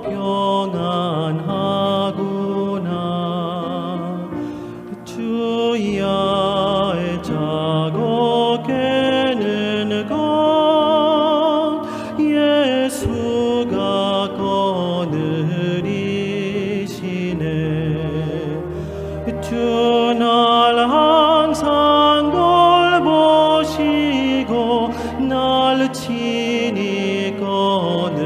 평안하구나. 주야의 자고 깨는 것 예수가 거느리시네. 주 날 항상 돌보시고 날 친히 거느리시네.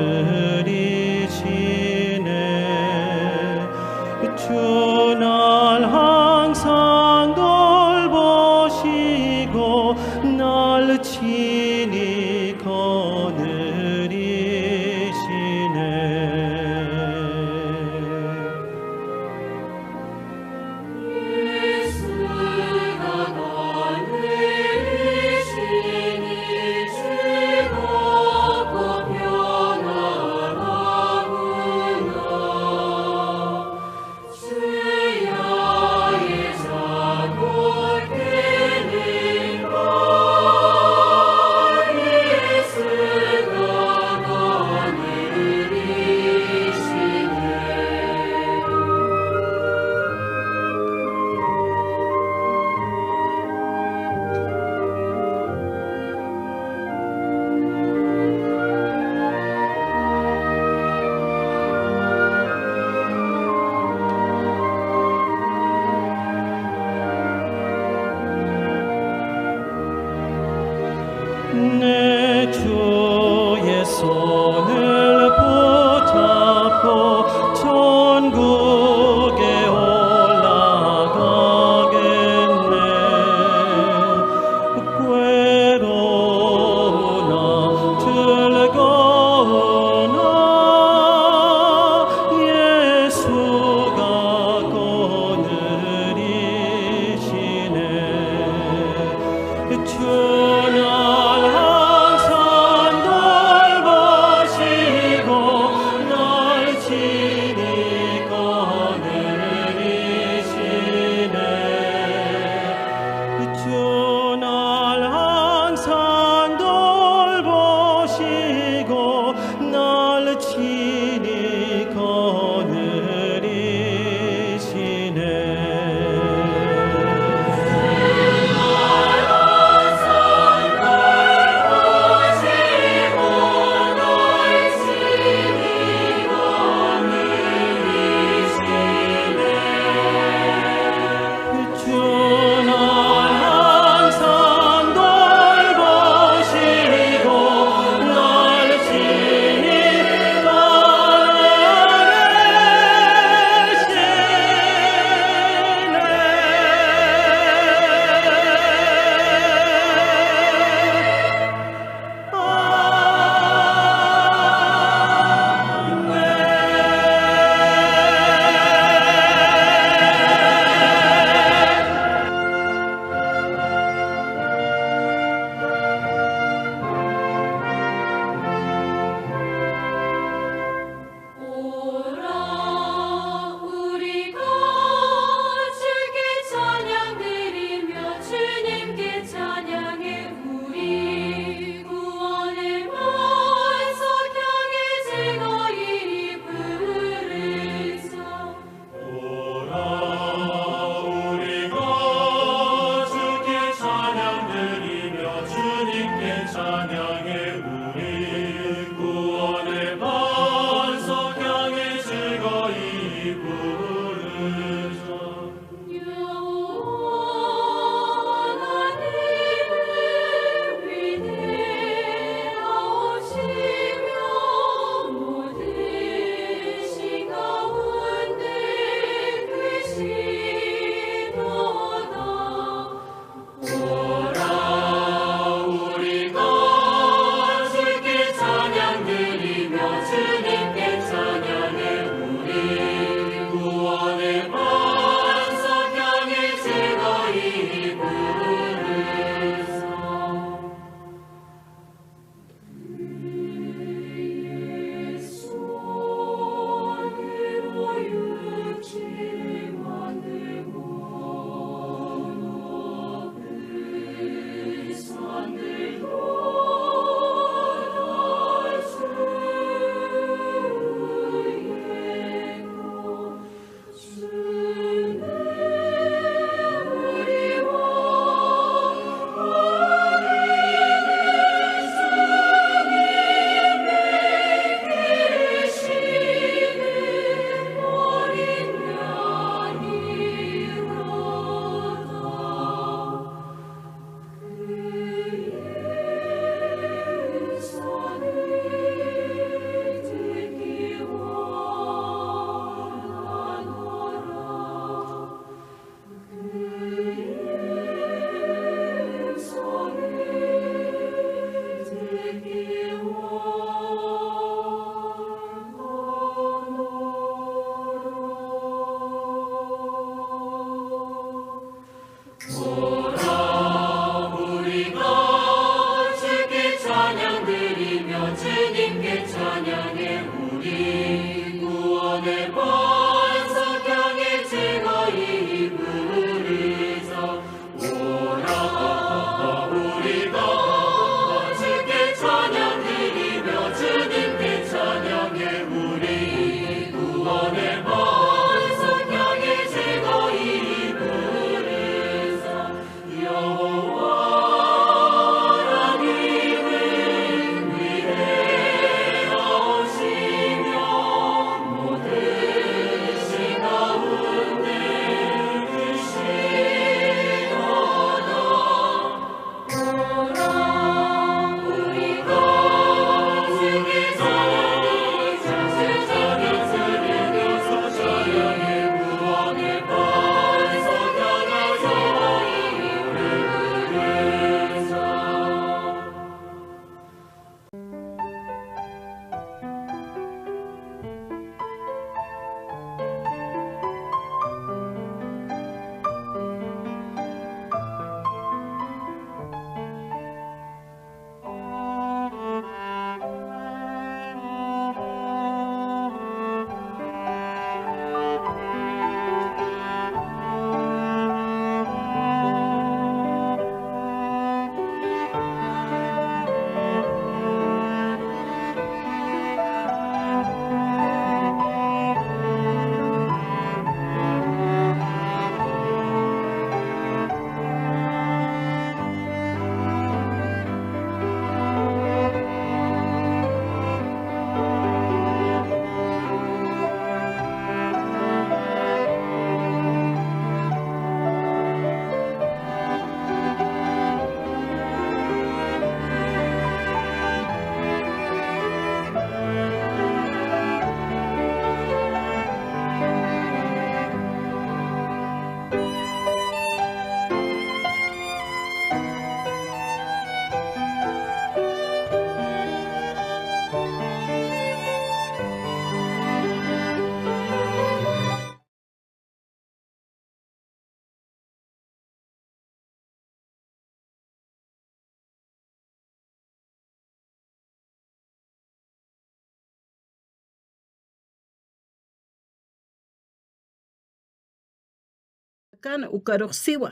kana ukaruq siwa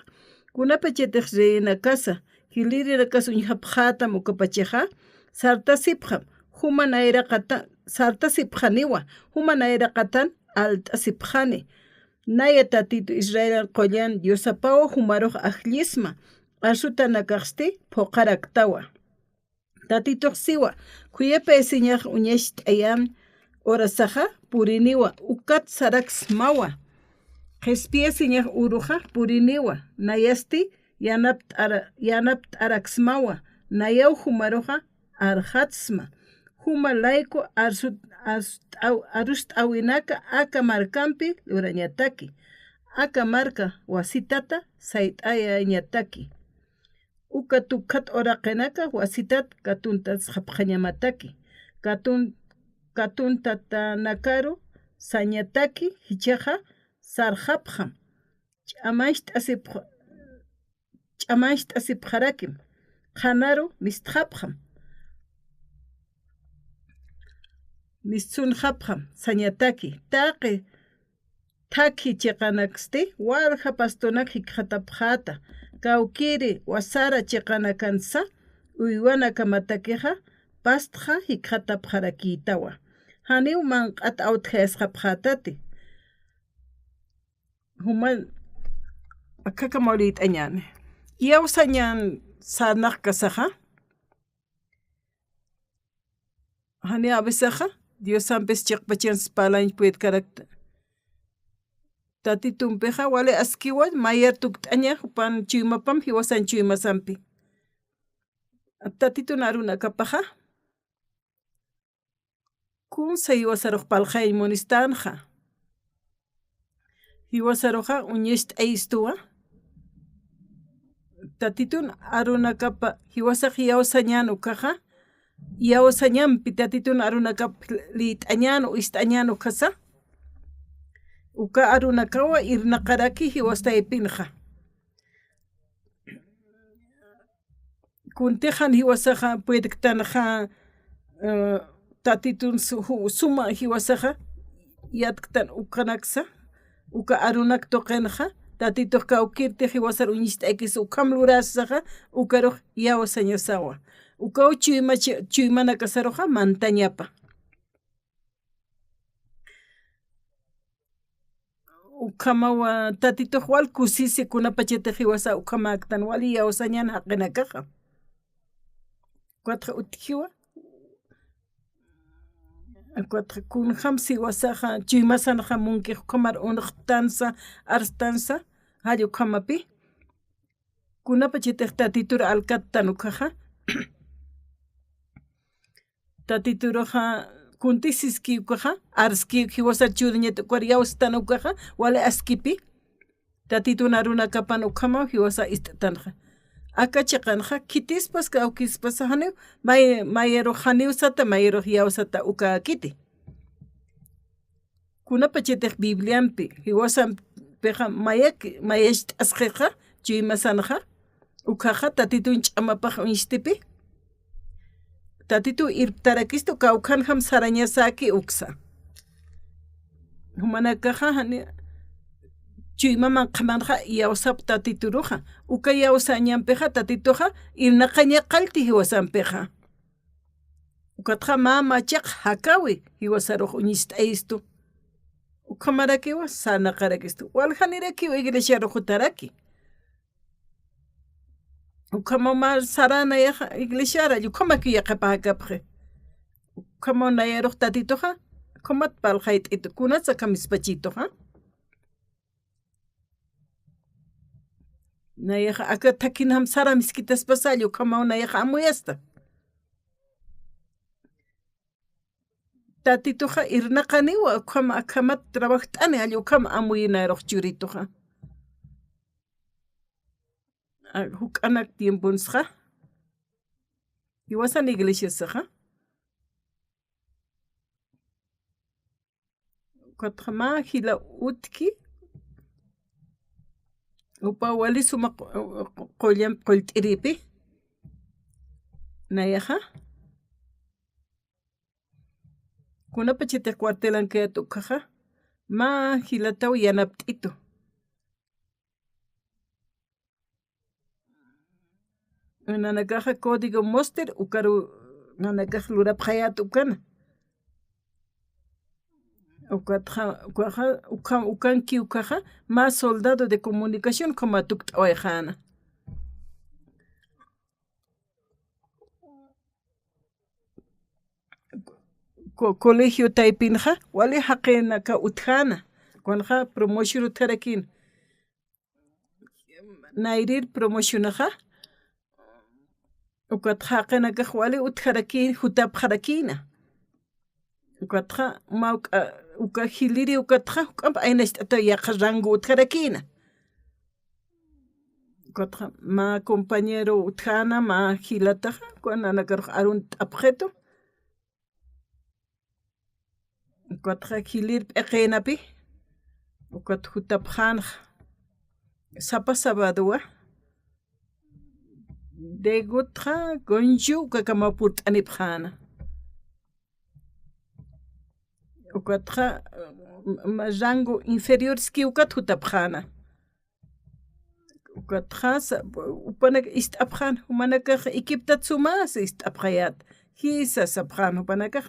kunapa chetaq rina kasa hilirira kasa uñhapqata mukapacheqa sartasipqa human ayraqata sartasipqaniwa human ayraqatan altasipqani naya tatito Israel qollan Diosapawa humaruq ajlisma arsuta nakaqsti phuqaraktawa tatituq siwa kuyepa esiñaq uñash t'ayam orasaqa puriniwa ukat saraks mawa qespia siñaq uruqa puriniwa nayasti yanapt araksmawa nayaw humaruqa arhatsma humalayku arust awinaka aka markampi lurañataki aka marka wasitata sayt'aya ñataki uka tukhat oraqinaka wasitat katuntas hapqañamataki katun tatanakaru sañataki hichaqa sarhapqam ch'amash t'asipqarakim qhanaru mistqapqam misunqapqam sañataki taki chiqanaksti warha pastonak hikqatapqata kawkiri wasara chiqanakansa uywana kamatakiqa pastqa hikqatapqarakitawa haniw manq'at awtqayasqapqatati human akaka mawlit'añani yawsañan sanaq kasaqa hani abesaqa Dios sampes chiqpachans palañ puet karakta tatitumpiqa wale askiwa mayar tukt'aña hupan chuymapam hiwasan chuymasampi tatitun aruna kapaqa kunsa hiwasaruq palqay monistanja hiwasaruqa uñish t'ayistuwa tatitun aruna kapa hiwasaq yawsañanu kaqa yawsañanpi tatitun aruna kapa lit'añanu ist'añanu kasa uka arunakawa irnaqaraki hiwastaypinqa kuntiqan hiwasaqa puediktanaqa tatitun suma hiwasaqa yatktan ukanaksa uka arunak toqinqa tatituq kawkirti hiwasar uñist'aykis ukam lurasaqa ukaruq yawsañasawa ukaw chuymana kasaruqa mantañapa ukamawa tatituq wal kusisi kunapa chayta hiwasa ukamaktan wali yawsañana haqinakaqa kuatqa utijiwa kuatqa kunham siwasaqa chuymasanaqa munkiq ukamar unaq tansa arstansa hallu ukamapi kunapa chayta tatitura alkata nukaqa tatituruqa kuntisiski ukaqa arski hiwasar churiñata ukar yawsitana ukaqa wala askipi tatituna runa kapan ukama hiwasa ist'tanqa akachiqanqa kitispas kawkispas haniw mayaruq haniwsata mayaruq yawsata uka kiti kunapa chaytiq bibliampi hiwasanpiqa mayash t'asqiqa chuymasanaqa ukaqa tatitun ch'amapaq uñishtipi tatitu irptarakistu kawkhanham sarañasaki uksa humanakaqa hani chuymaman qhamanqa yawsap tatituruqa uka yawsañanpiqa tatituqa irnaqañaqalti hiwasanpiqa ukatqa mama chaq hakawi hiwasaruq uñist'ayistu ukamarakiwa sanaqarakistu walhanirakiwa iglesia ruqutaraki ukamamar sarana yaqa iglesiara llukamakiyaqa hakapqi ukamanayruq tatituqa ukamat palqayt'itu kunasa kamispachituqa nayaqa aka takinam sara miskitaspasallu ukamaw amuyasta tatituqa irnaqaniwa ukama akamat trabajt'ani alli ukama amuyinayruq churituqa huk'anak tiempunsqa hiwasan iglesiasaqa ukatqa hila utki upa wali sumaq qollt'iripi nayaqa kunapa chaytiq cuartelan kayta ukaqa hilataw yanapt'itu nanakaja código Monster ukaru nanakaj lurapjayat ukana ukanki ukaja más soldado de comunicación como tukt'awayjana colegio Taipinja wali haqina ka utjana kuanja promotion utjarakin nairir promocionaja ukatjaqina ka wali utjarakin jutapjarakina ukatja ma ukajiliri ukatja uk'ampa aynasht'ata yaqa rango utjarakina ukatja ma compañero utjana ma jilataja kuananakarj arun t'apjeto ukatja jilir p'eqenapi ukat jutapjanaj sapa sabadoa degutja gonju kakamapurt anipjana ukatja rango inferior ski ukat jutapjana ukatja upanak ist'apjan humanakaj ikiptatsumas ist'apjayat jisa sapjan upanakaj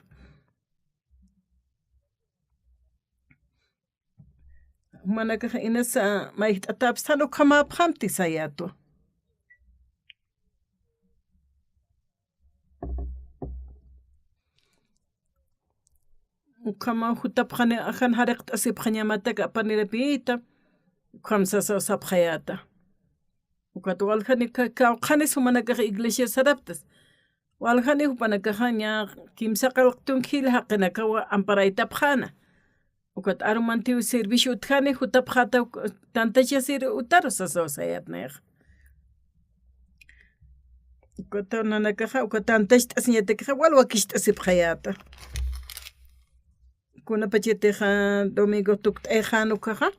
humanakaj inasa maijt'atapstan ukhamapjamti sayato ukhama jutapjani ajan jariqt'asipjañamataka apanirapita ukhamsasa sapjayata ukat waljani kawqanis humanakaj iglesia saraptas waljani upanakaja ña kimsa qalqtunkil haqinakawa amparaytapjana ukat arumantiu servicio utjani jutapjata tantachasir utaro sasawasayatnayaj ukat nanakaja ukat tantacht'asñatakaja walwakisht'asipjayata kunapachetija domingo tukt'ayjanukaja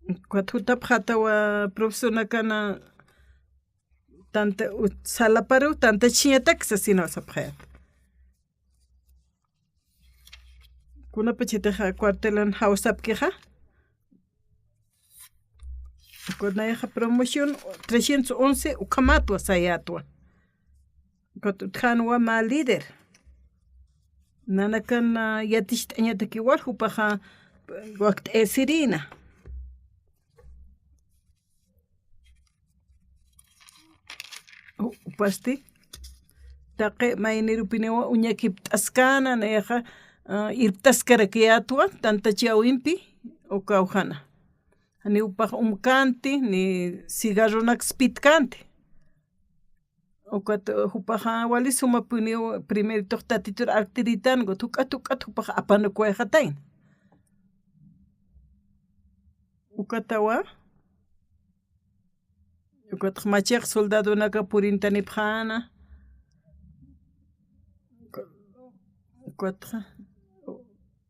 ukat jutapjatawa profesor nakana tanta salaparu tanta chiñatak sasino sapjayat kunapachetija cuartelan hawsapkija Konayaja promoción 311 ukamatwa sayatwa. Kotutjanwa ma líder. Nanakan yatisht'añataki wal hupaja waqt esirina. Upasti taqe maynirupinawa uñakipt'askana nayaja irptaskarakiyatwa tantachawinpi ukawjana. Ni upaj umkanti ni cigarronak spitkanti ukat hupaja wali sumapuniw primer toqtatitur actiritango tukat hupaja apanukuayjatayn ukatawa ukat machiq soldado naka purintanipjana ukat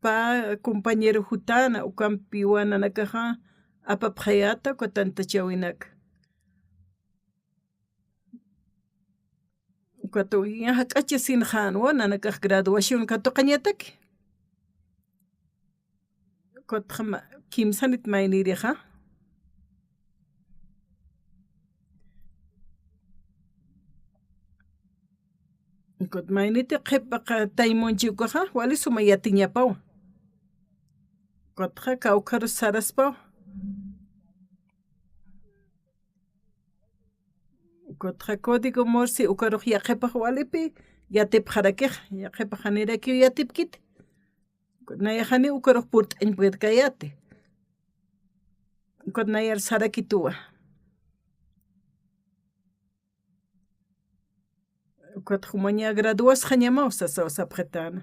pa compañero jutana ukampi wananakaja apapjayata kotantachawinaka ukato yaja k'achasinjanwa nanakaj graduación katoqañataki kotja kimsanit maynirija kot mayniti qhipaqa taymunchikuqa wali suma yatiñapawan kotja kawqaru saraspawan kotja código Morse ukaruj yaqipaj walipi yatipjarakij yaqipaj hanirakiw yatipkiti nayajani ukaruj purt'añpurkayati kot nayar sarakituwa kot humaña graduasqa ñamaw sasawasapjetana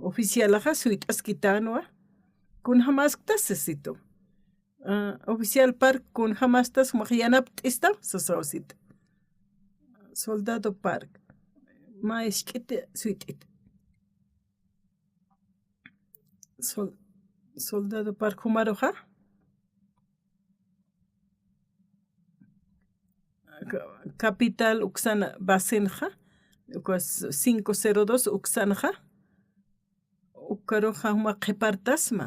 oficialaja suit'askitanwa kunja masktasesito oficial park kunja mastas humaq yanapt'ista sasawasita Soldado Park ma ishk'iti suit'ita Soldado Park humaruja capital uksana basenja 502 uksanja ukaruja humaq qhipartasma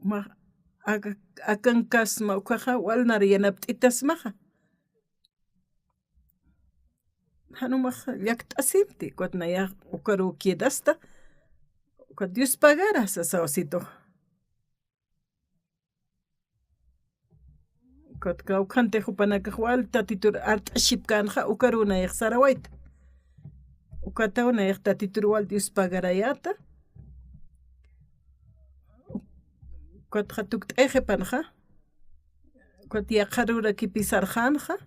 ma akan kasma ukaja wal naryanapt'itasmaja hanumaj llakt'asimti kuatnayaj ukaru kiedasta uka Dios pagara sasawsito kuatka ukhante hupanakaj wal tatitur art'ashipkanja ukarunayaj sarawayta ukata unayaj tatitur wal Dios pagarayata kuatqa tukt'eje panja kuat yaqarura kipisarjanja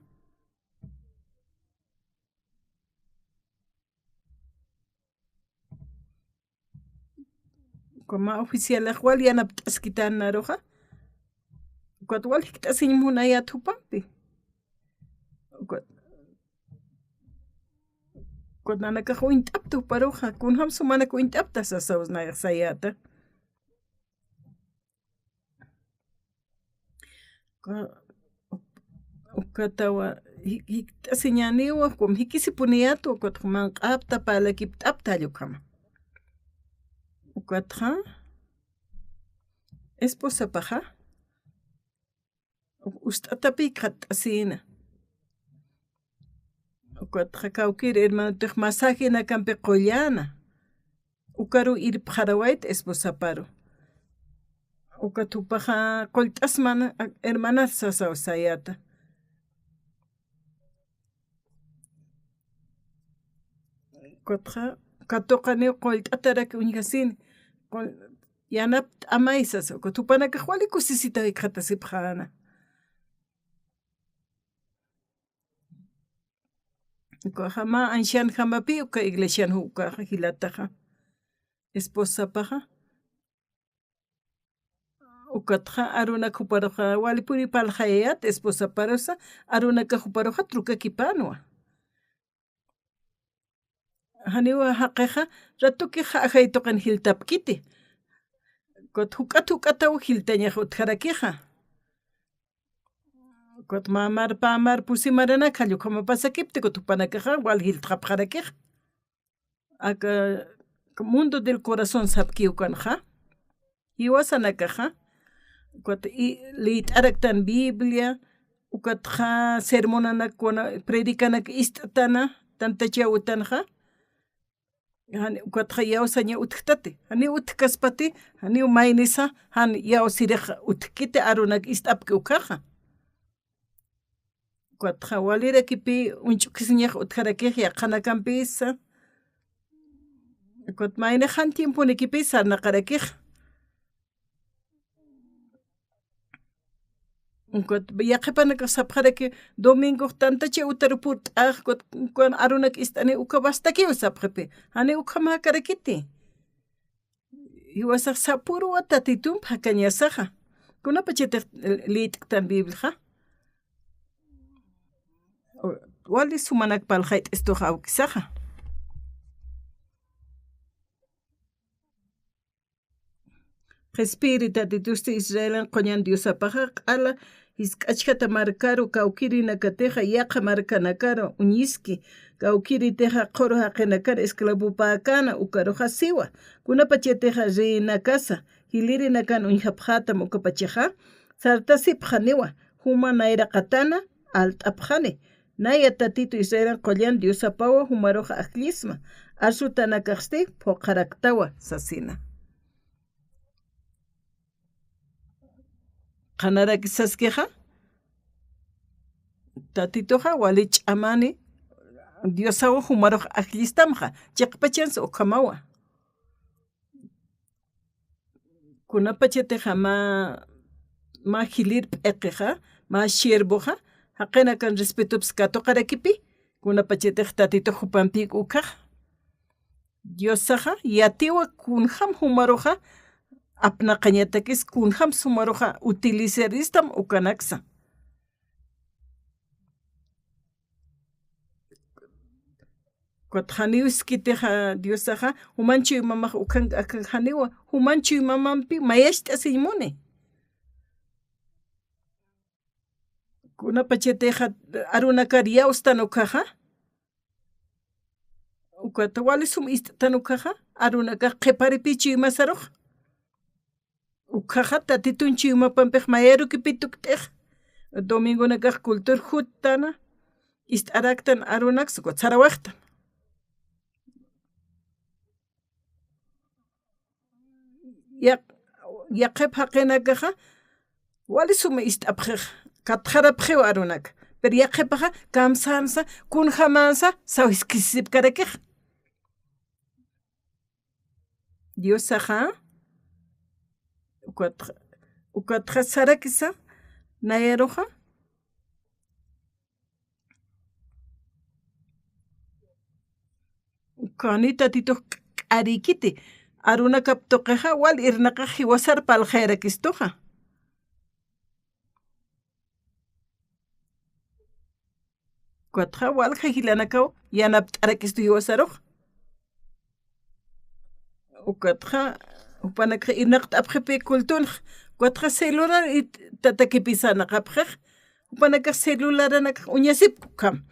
kuma oficialaj wal yanapt'askitanaruja kuat wal hikt'asiñmunayat hupanpi kuat nanakaj wint'apta uparuja kunjam sumanak wint'apta sasawsnayaj sayata ukatawa hikt'asiñaniwa como hikisipuniyatu kuat manq'apta palakipt'apta allukama ukatja esposapaja ust'atapi qat'asina ukatja kawkiri hermanotej masajina kanpi qollana ukaru irpqarawayta esposaparu ukatupaja qollt'asmana hermanas sasawsayata ukatja katuqani qollt'ataraki wiñqasini yanapta amaysas tupanakaj wali kusisita qhatasipqana ukajama anshan hamapi uka iglesian ukaja hilataja esposapaja ukatja arunaka huparuja walipuri paljayayata esposaparusa arunaka huparuja trukakipanwa haniwa haqeja ratuki ha'ajaytoqan hiltapkiti kuat huk'ataw hiltañaj utjarakija kuat mamar pusimaranaka allukama pasakipti kuat upanakaja wal hiltqapqarakija aka mundo del corazón sapkiwkanja hiwasanakaja kuat li'it'araktan Biblia ukatja sermonanakuna predikanaka ist'atana tantachawtanja hani ukatja yawsaña utk'tati hani utkaspati hani maynisa hani yawsiriq utk'kiti arunaka ist'apki ukaja kuatja walirakipi unch'ukisñaj utjarakij yaqanakanpisa kuat mayna han tiempunikipi sarnaqarakij kuat yaqipanaka sapjaraki domingo tantachi utarupurt'aj kuan arunaka ist'ani uka bastakiw sapjapi hani ukama hakarakiti hiwasaq sapurwa tatitumpa kañasaja kunapa chaytiq li'it'ktan Bibliaja wali sumanak paljayt estuj awkisaja Espírita de Dios Israel qoñan Diosapaja q'ala hisk'achkata markaru kawkiri nakateja yaqa markanakaro uñiski kawkiri teja qhuru haqinakara esclavupakana ukaruja siwa kunapa chayteja rinakasa hiliri nakan uñhapqatam ukapacheja sartasipqaniwa huma nayraqatana alt'apqani naya tatito Israel qoñan Diosapawa humaruja aqlisma asutanakaqsti phuqaraktawa sasina qanarakisaskeja tatitoja wali ch'amani Diosawa humaruj aqlistamja chiqpachansi uqamawa kunapa chayteja ma hilir p'eqeja ma siervoja haqina kan respetupis katuqarakipi kunapa chayteja tatito hupanpi ukaj Diosaja yatiwa kunjam humaruja apnaqañatakis kunjam sumaruja utilizaristam ukanaksa kuat haniwiskiteja Diosaja humanchu mamaj ukan akan haniwa humanchu mamampi mayasht'asiñmuni kunapa chayteja arunakar yawstan ukaja ukata wali sum ist'tan ukaja arunaka qhiparipichu imasaruj ukaja tatitun chiumapampej mayeru kipituktej domingo nakaj kultur juttana ist'araktan arunak suko tsarawajtan yaqep haqinakaja wali suma ist'apjej katjarapjeu arunak pero yaqepaja kamsansa kunjamansa sawiskisipkarakej Dios aja ukatja sarakisa nayeroja kanita tito arikiti aruna kaptoqeja wal irnaqa hiwasar palqayrakistoja kuatja wal hilanakaw yanapt'arakistu hiwasaroj ukatja upanakja irnaqt'apjepi kultunj kuatja celular tatakipisanaqapjej upanakaj celular anakaj uñasipkam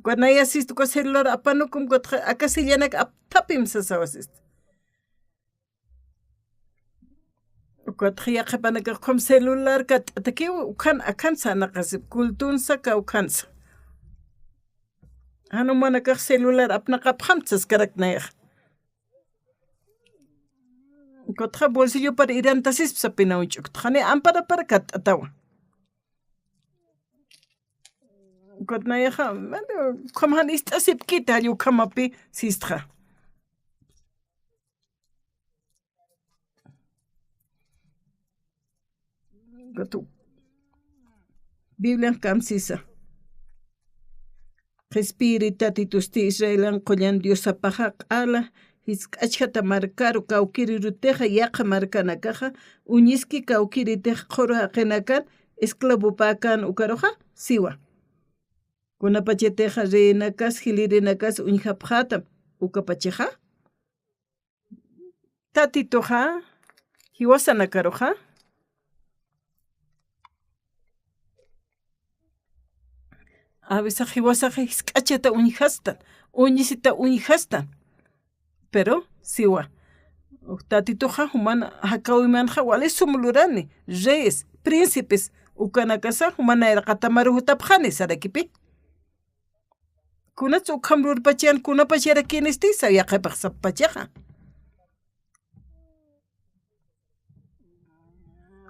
Guanayasist ko celular apanukum kuatja akasillanak aptapim sasawasist kuatja yaqapanakaj kom celular kat'atakiw ukan akansa naqasip kultunsa kawkansa hanumanakaj celular apnaqapjamtsas karaknayaj kuatja bolsillo para irantasispa pinawch'uktja ni ampara para kat'atawa Kotnayaja, kamhan ist'asipkita allukamapi sistqa. Biblia kamsisa. Respirita titusti Israelan qollan Dios apajaq ala hisk'achkata markaru kawkiri ruteja yaqa markanakaja uñiski kawkiri tej qhuru haqinakan esclavo pakan ukaroja siwa. Kunapacheteja rinakas hilirinakas uñhapjatam ukapacheja tatitoja hiwasanakaroja a veces hiwasaja hisk'achata uñhastan uñisita uñhastan pero siwa tatitoja humana hakawimanja wale sumulurani reyes príncipes ukanakasa humana irqatamaruhutapjani sarakipi Kunats ukhamrur pachian kunapachera kinistisa yaqepaq sapachaqa.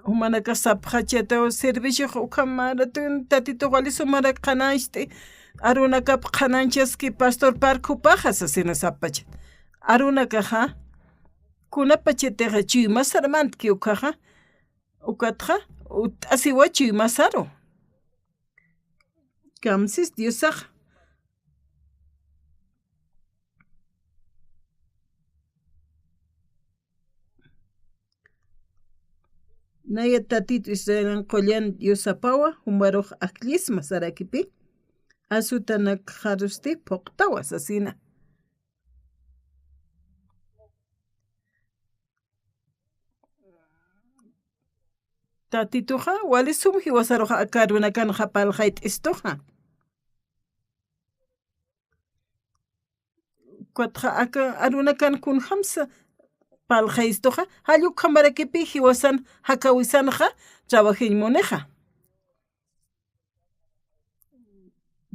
Humanaka sapacheta servicio ukamaratun tatito waliso mara qananchti arunaka qananchaski pastor parku pajas asina sapach. Arunaka ha kunapacheta chi masarmant ki ukaja ukatja utasiwachi masaro. Kamsis diosaj Naya tatito Israelan qollan Diosapawa humaroj aklisma sarakipi asutanak harusti poqtawa sasina. Tatitoja wali sumhi wasaroja akarunakan hapal hait istoja. Kuatja aka arunakan kun hamsa palhaistoja hayu kamarakipi hiwasan hakawisanja trabajinmoneja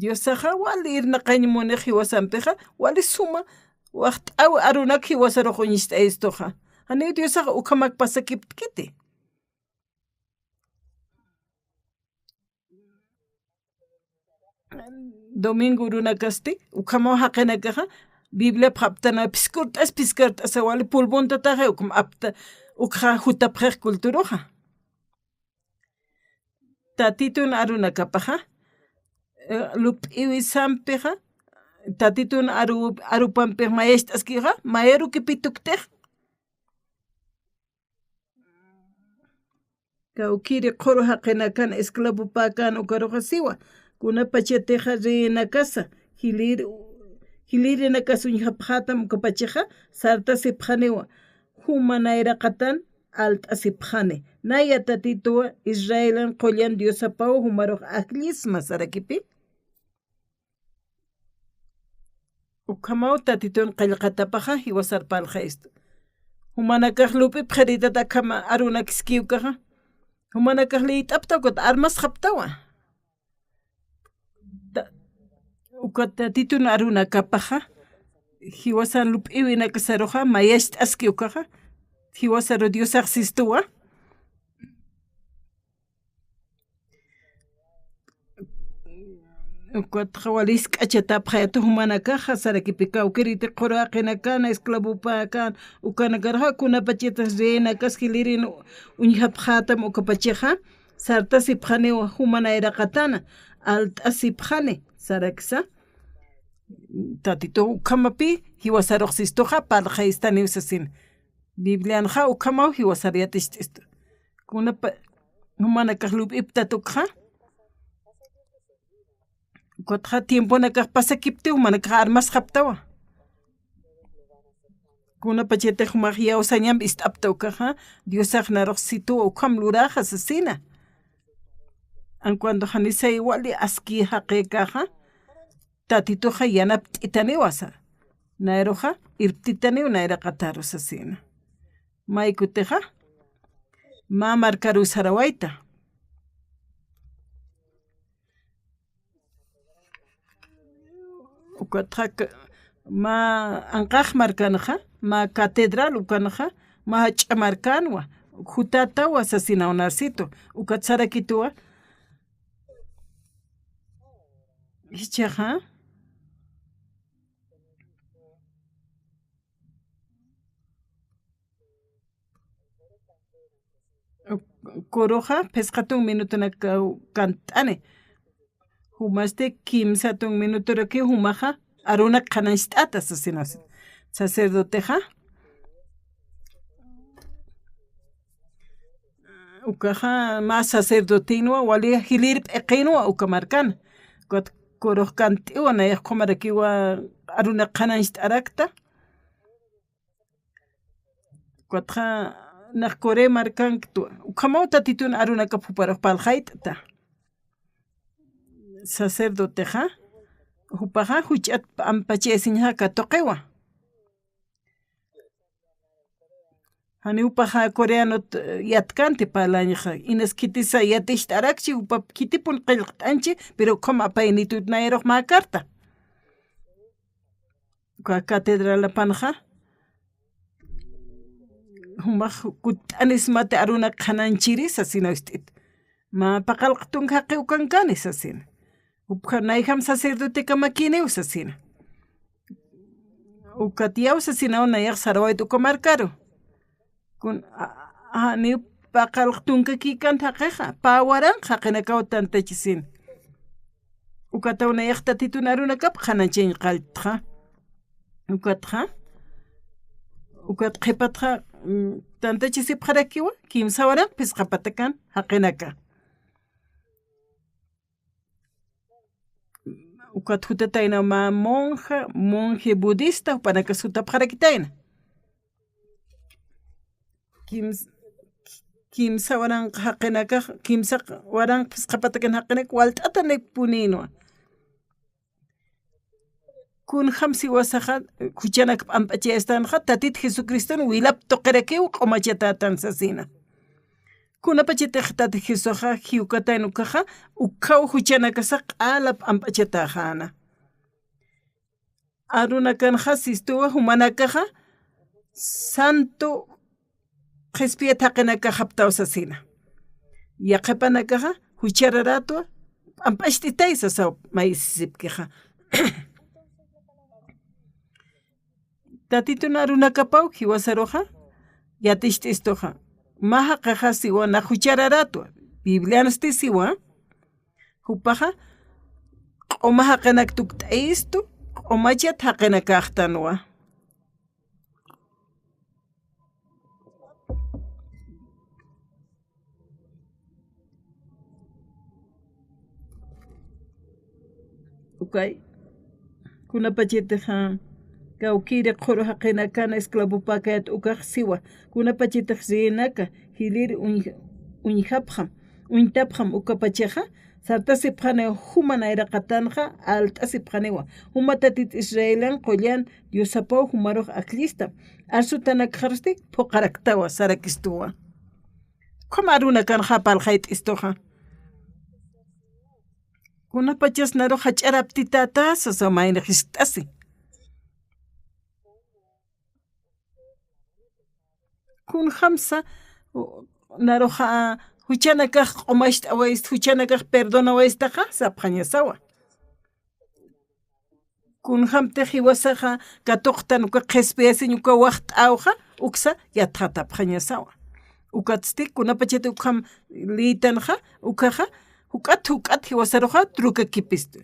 Diosaja wali irnaqañimonej hiwasanpeja wali suma waqt'awi arunak hiwasarojuñista estoja hani Diosaja ukamak pasakiptkiti domingo runakasti ukamaw haqinakaja Biblia p'aptana piskurtas wali pulbunta taja apta ukja jutapjej kulturoja. Tatitun arunakapaja lup'iwi sampeja tatitun arupampej maesht'askija mayeru kipituktej. Kawkiri qhuru haqinakan esclavo pakan ukaroja siwa kunapacheteja rinakasa hilirina kasuñhapjatam ukapacheja sartasipjaniwa humanayraqatan alt'asipjani naya tatituwa Israelan qollan Diosapawa humaroj aklisma sarakipi ukamaw tatitun qillqatapaja hiwasarpalja esto humanakaq lupi pqeritata kama arunak skiwkaqa humanakaq liit'aptakut armas qaptawa ukata titun arunakapaqa hiwasan lup'iwinakasaruqa mayasht askiwkaqa hiwasaru Diosaq sistuwa ukata walis k'achatapqa humanakaqa sarakipika ukiriti quraqina kana esclavupa kan ukanakarqa kunapachitas rinakas hilirin uñhapqatam ukapachiqa sartasipqani humanayraqatana alt'asipqani saraksa tatito ukamapi hiwasaruq sistuqa palqaystaniwsasin Biblianqa ukamaw hiwasariyatishtistu kunapa humanakaq lup'iptatukqa Kotha tiempo nakaq pasakipti humanakaq armas qaptawa kuna pachete humaq yawsañam ist'aptawkaqa Diosaq naruq situwa ukham luraqa sasina an cuando hanisay wali aski haqiykaqa tatituqa yanap t'itaniwasa nayruqa irptitaniw nayraqataru sasina maykutiqa ma markaru sarawayta ukatqa ma anqaq markanaqa ma catedral ukanaqa ma hach'amarkanwa jutatawa sasinawnarcito ukat sarakituwa ichaqa kuruqa pesqatun minutuna kant'ani humaste kimsatun minuturaki humaqa aruna qanasht'ata sasinas sacerdoteqa ukaqa ma sacerdotinwa wali hilir p'eqinwa ukamarkana kuruq kant'iwa nayaq qumarakiwa aruna qanasht'arakta kuatqa naq Corea markantu ukamawta titun arunaka phuparuq palqayt'ata sacerdoteqa hupaqa huch'at ampachaysinhaqa tuqiwa hani upaqa coreano yatkanti parlañaqa inas kitisa yatishtarakchi upap kitipun qillqt'anchi pero qoma apaynitut nayruq makarta catedralapanaqa humaq kut'anis mate aruna qhananchiri sasina ust'it ma paqalqtun haqi ukankani sasina nayham sacerdoteqa makiniw sasina ukatiyaw sasinaw nayaq sarawayta ukamarkaru kun ni paqalqtunka kikanta haqiqa pawaran haqinakaw tantachisin ukataw nayaqta titun arunakap qhananchayn qaltqa ukatqa ukat qhipatqa tantachisipqarakiwa kimsa waran pisqapatakan haqinaka ukat hutatayna ma monje budista upanaka sutapqarakitayna kimsa waran haqinaka kimsa waran pisqapatakan haqinaka walt'ata nekpuninwa kun hamsi wasaqa huchanaka p'amp'achayastanaqa tatit Jesucristonu wilap tuqirakiw q'umachatatan sasina kunapachitiq tatit Jesusqa hiukataynukaqa ukhaw huchanakasa q'ala p'amp'achataqana arunakanqa sistuwa humanakaqa santo qhispiyata haqinaka haptaw sasina yaqapanakaqa huchararatua p'amp'ashtitay sasaw maysisipkiqa tatituna runakapaw hiwasaruqa yatishtistuqa maha qaqa siwa na huchararatua biblianosti siwa hupaqa q'uma haqanak tukt'ayistu q'umachat haqinakaqtanuwa okay kunapachitiqa kawkiri qhuru haqinakana esclavupakayat ukaq siwa kunapachitiq rinaka hilir uñhapqam uñtapqam ukapachiqa sarta sipjane humana era katanja alta sipjanewa humatatit Israelan qoyan Diosapo humaroj aklista arsutana kharsti poqaraktawa sarakistuwa komaruna kan hapal khait istoja kuna pachas naro hacharaptitata sosomain khistasi kun khamsa naroja huchanakaj q'umaxt awayst huchanakaj perdona awaystaqa sapqañasawa kun hamte hiwasaja katuqta nuka qespiyasi ñuka waqt awja uksa yatqata pqañasawa ukatzti kunapachete ukham litanja ukaja hukat hiwasaroja truka kipistu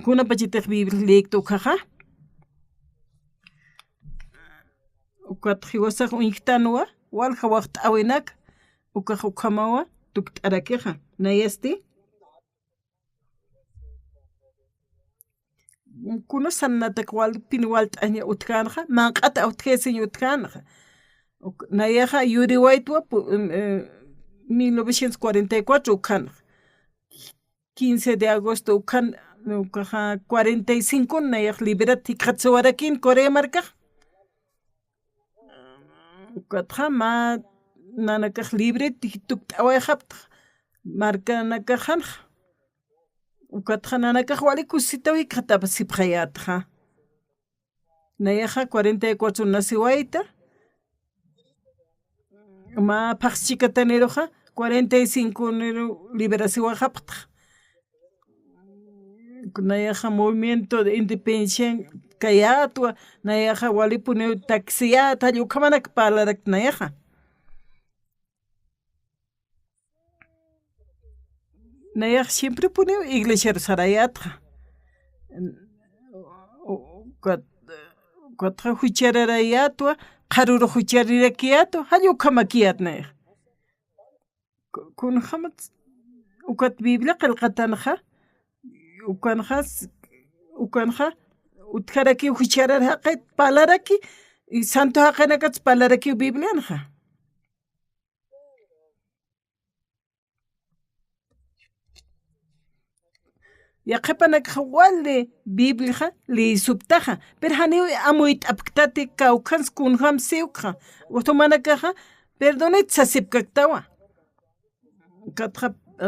kunapachete biblia ukaja ukat hiwasaq uñiktanuwa walja waqt awinak ukaja ukhamawa tukt'arakiqa nayasti kuna sannatak walpin walt'aña utkanaqa manq'ata awtjesiñ utkanaqa nayaqa yuriwaytwa 1944 ukhanaqa 15 de agosto ukhan ukaja 45 nayaq liberat hiq'atsuwarakin Corea markaq ukatja ma nanakaq libre tukt'awayjaptaq markanakaqanqa ukatja nanakaq walikusitaw hiq'ataqa sipqayatqa nayaqa 44 nasiwayta ma paqchikataneroqa 45 nero liberaciwajaptaq nayaqa movimiento de independencia kayatwa nayaqa walipune taxiyata allukamanak palarak nayaqa nayaqa siempre pune iglesia sarayatqa ukatqa huchararayatwa qaruru hucharirakiyatwa allukamakiat nayaqa kun hamat ukat biblia qillqatanaqa ukanja utkaraki hucharar haqit palaraki y santo haqinakach palaraki biblianja yaqapanaka wale biblia li subtaja pero hani amuit apktati kaukans kunham siukha utomanakaja perdonit sasipkaktawa katja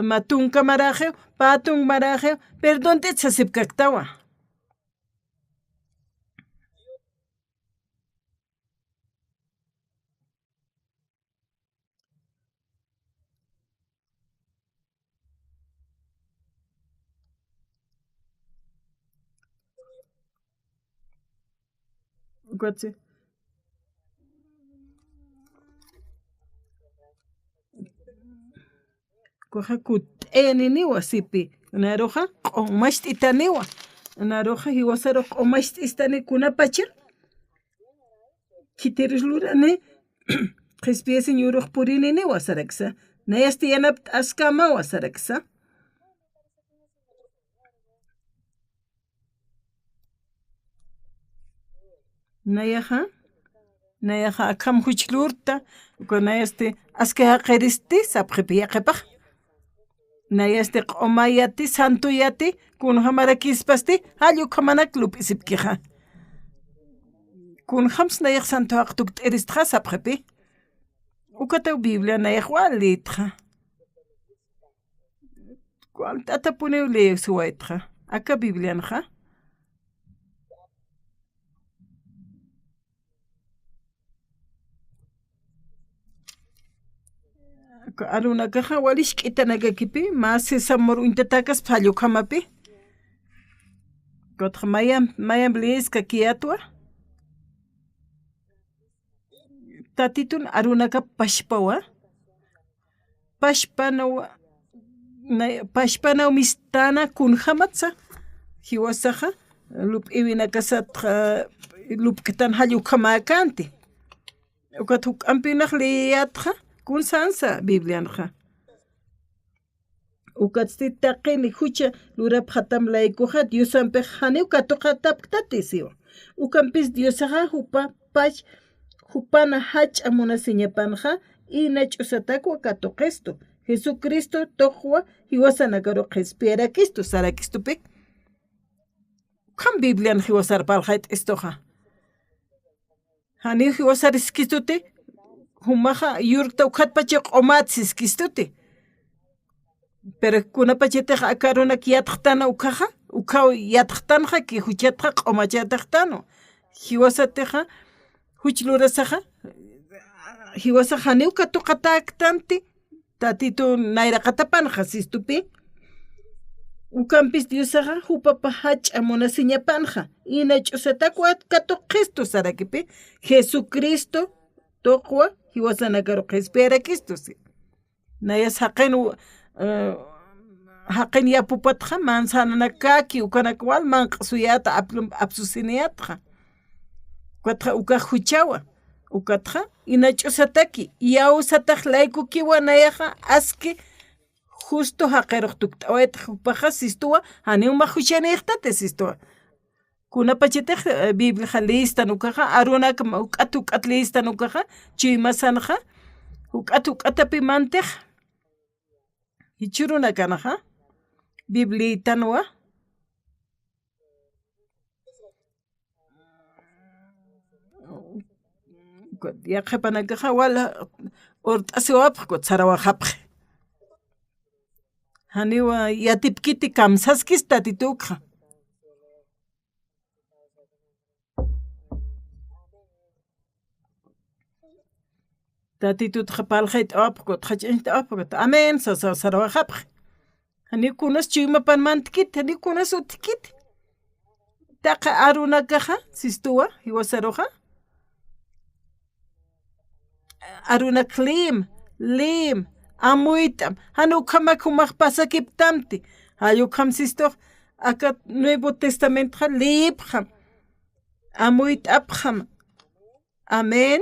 matunka maraje patun maraje perdonte sasipkaktawa Grazie. Coja kut'eniniwa sipi naroja q'umaxt itaniwa naroja hiwasaro q'umaxt istani kunapacha kitiruslurani qhispiyasi ñuruq purininiwa saraksa nayasti yanapt askamawa saraksa nayaja akham huchlurta kunayasti aske haqiristi sapqipi yaqipaq nayasti q'umayati santuyati kunhamarakispasti allukamanak lup'isipkiqa kunhams nayaq santo haqtukt'iristqa sapqipi ukataw biblia nayaq walitqa kualtata punew leyew suwaytqa aka biblianqa arunakaqa walishk'itanakakipi masi samur untatakas phallukamapi kotqa mayan bliska kiyatwa tatitun arunaka pashpawa pashpanaw mistana kunhamatsa hiwasaqa lup'iwinakasatqa lupk'tan hallukamakanti ukat huk'anpinaq liyatqa kun sansa biblianqa ukatzti taqini hucha lurap hatamlaykuqa diosanpej hani ukatuqa tapktatisiwa ukanpis diosaqa hupana hach'amunasiñapanqa inach'usatakwa katuqistu Jesucristo toqwa hiwasanakaru qhispiyarakistu sarakistupi kan Biblian hiwasarpalqayt istoqa hani hiwasariskistuti humaqa yurta ukhatpachi q'umatsiskistuti pero kunapachitiqa akarunak yataqtana ukaqa ukaw yataqtanqa ki huchatqa q'umachataqtanu hiwasatiqa huchlurasaqa hiwasaqa hani ukatuqataktanti tatitu nayraqatapanqa sistupi ukampis Diosaqa hupapa hach'amuna siñapanqa inach'usatakwa katuqistu sarakipi Jesucristo toqwa hiwasanakaru qhispiyarakistusi nayas haqin yapupatqa mansananakaki ukanakawal manq'suyata apsusiniyatqa ukatqa ukaq huchawa ukatqa inach'usataki yawsataq layku kiwanayaqa aski justo haqiruq tukt'awaytaq upaqa sistuwa haniumaq huchaniyaqtati sistuwa kunapachitiq Biblia lista nukaqa arunaka uk'at lista nukaqa chuymasanaqa uk'atapi mantiq hichuruna kanaqa Bibliitanuwa yaqhipanakaqa wala urt'asiwapaq sarawaqapaq haniwa yatipkiti kamsaskis tatituqa tatitutqa palqayta awapaq qhach'inta awapaq amen sarawaqapaq hani kunas chuymapanmantikit hani kunas utikit taqa arunakaqa sistuwa hiwasaruqa arunak lim amuytam hani ukhamak humaq pasakiptamti hayukham sistuq aka Nuevo Testamentqa lipqam amuyt'apqam amen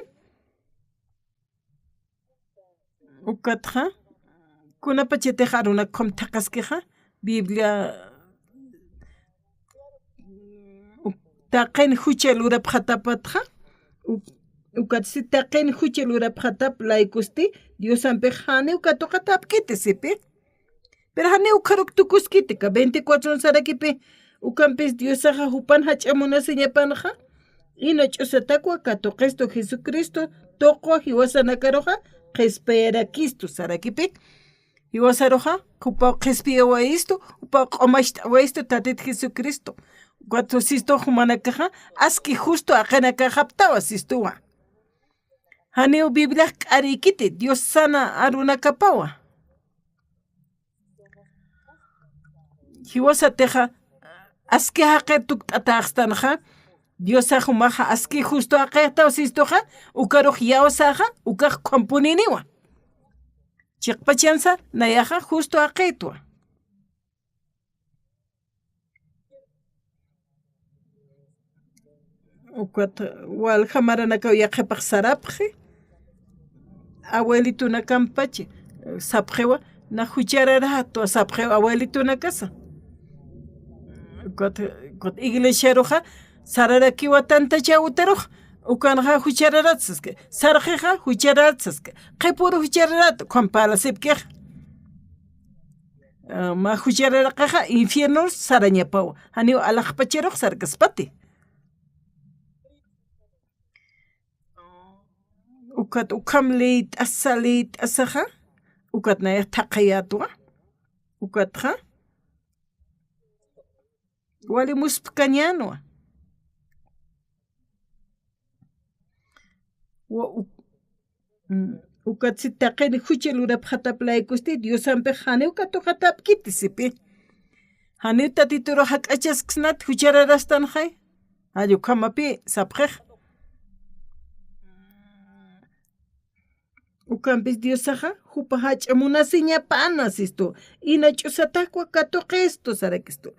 ukatqa kunapachitiqa arunakhum thaqaskiqa Biblia taqin huchal urapqatapatqa ukatsi taqin huchal urapqatap laykusti Diosanpi hani ukatuqatapkiti sipi pero hani ukharuk tukuskitika 24 sarakipi ukampis Diosaqa hupan hach'amuna siñapanqa inach'usatakwa katuqistu Jesucristo toqwa hiwasanakaruqa qhispiyarakistu sarakipi hiwasaruqa upa qhispiyawaystu upa q'umasht'awaystu tatit Jesucristo ukatu sistuq humanakaqa aski justo aqinakaqaptawa sistuwa haniu Biblia k'ariykiti Dios sana arunakapawa hiwasatiqa aski haqi tukt'ataqstanqa Diosa humaqa aski justo aqiytawa sistuqa ukaruq yawsaqa ukaq qhampuniniwa chiqpachansa nayaqa justo aqiytwa ukat walqa maranakaw yaqipaq sarapqi abuelituna kampachi sapqiwa na huchararato sapqiwa abuelituna kasa ukat iglesiaruqa sararakiwa tantacha utaruq ukanqa huchararatsasqa sarqiqa huchararatsasqa qipuru huchararato qampala sipkiqa ma huchararaqaqa infierno sarañapawa haniwa alaqpachiruq sarkaspati ukat ukham liyt'asaqa ukat nayaq thaqayatwa ukatqa walimuspa kañanwa ukatsi taqini huchal urapqataplaykusti Diosanpi hani ukatuqatapkiti sipi hani tatituru haq'achasqsnati huchararastanqay allukamapi sapqiq ukampis Diosaqa hupa hach'amuna siñapana sistu inach'usatakwa katuqistu sarakistu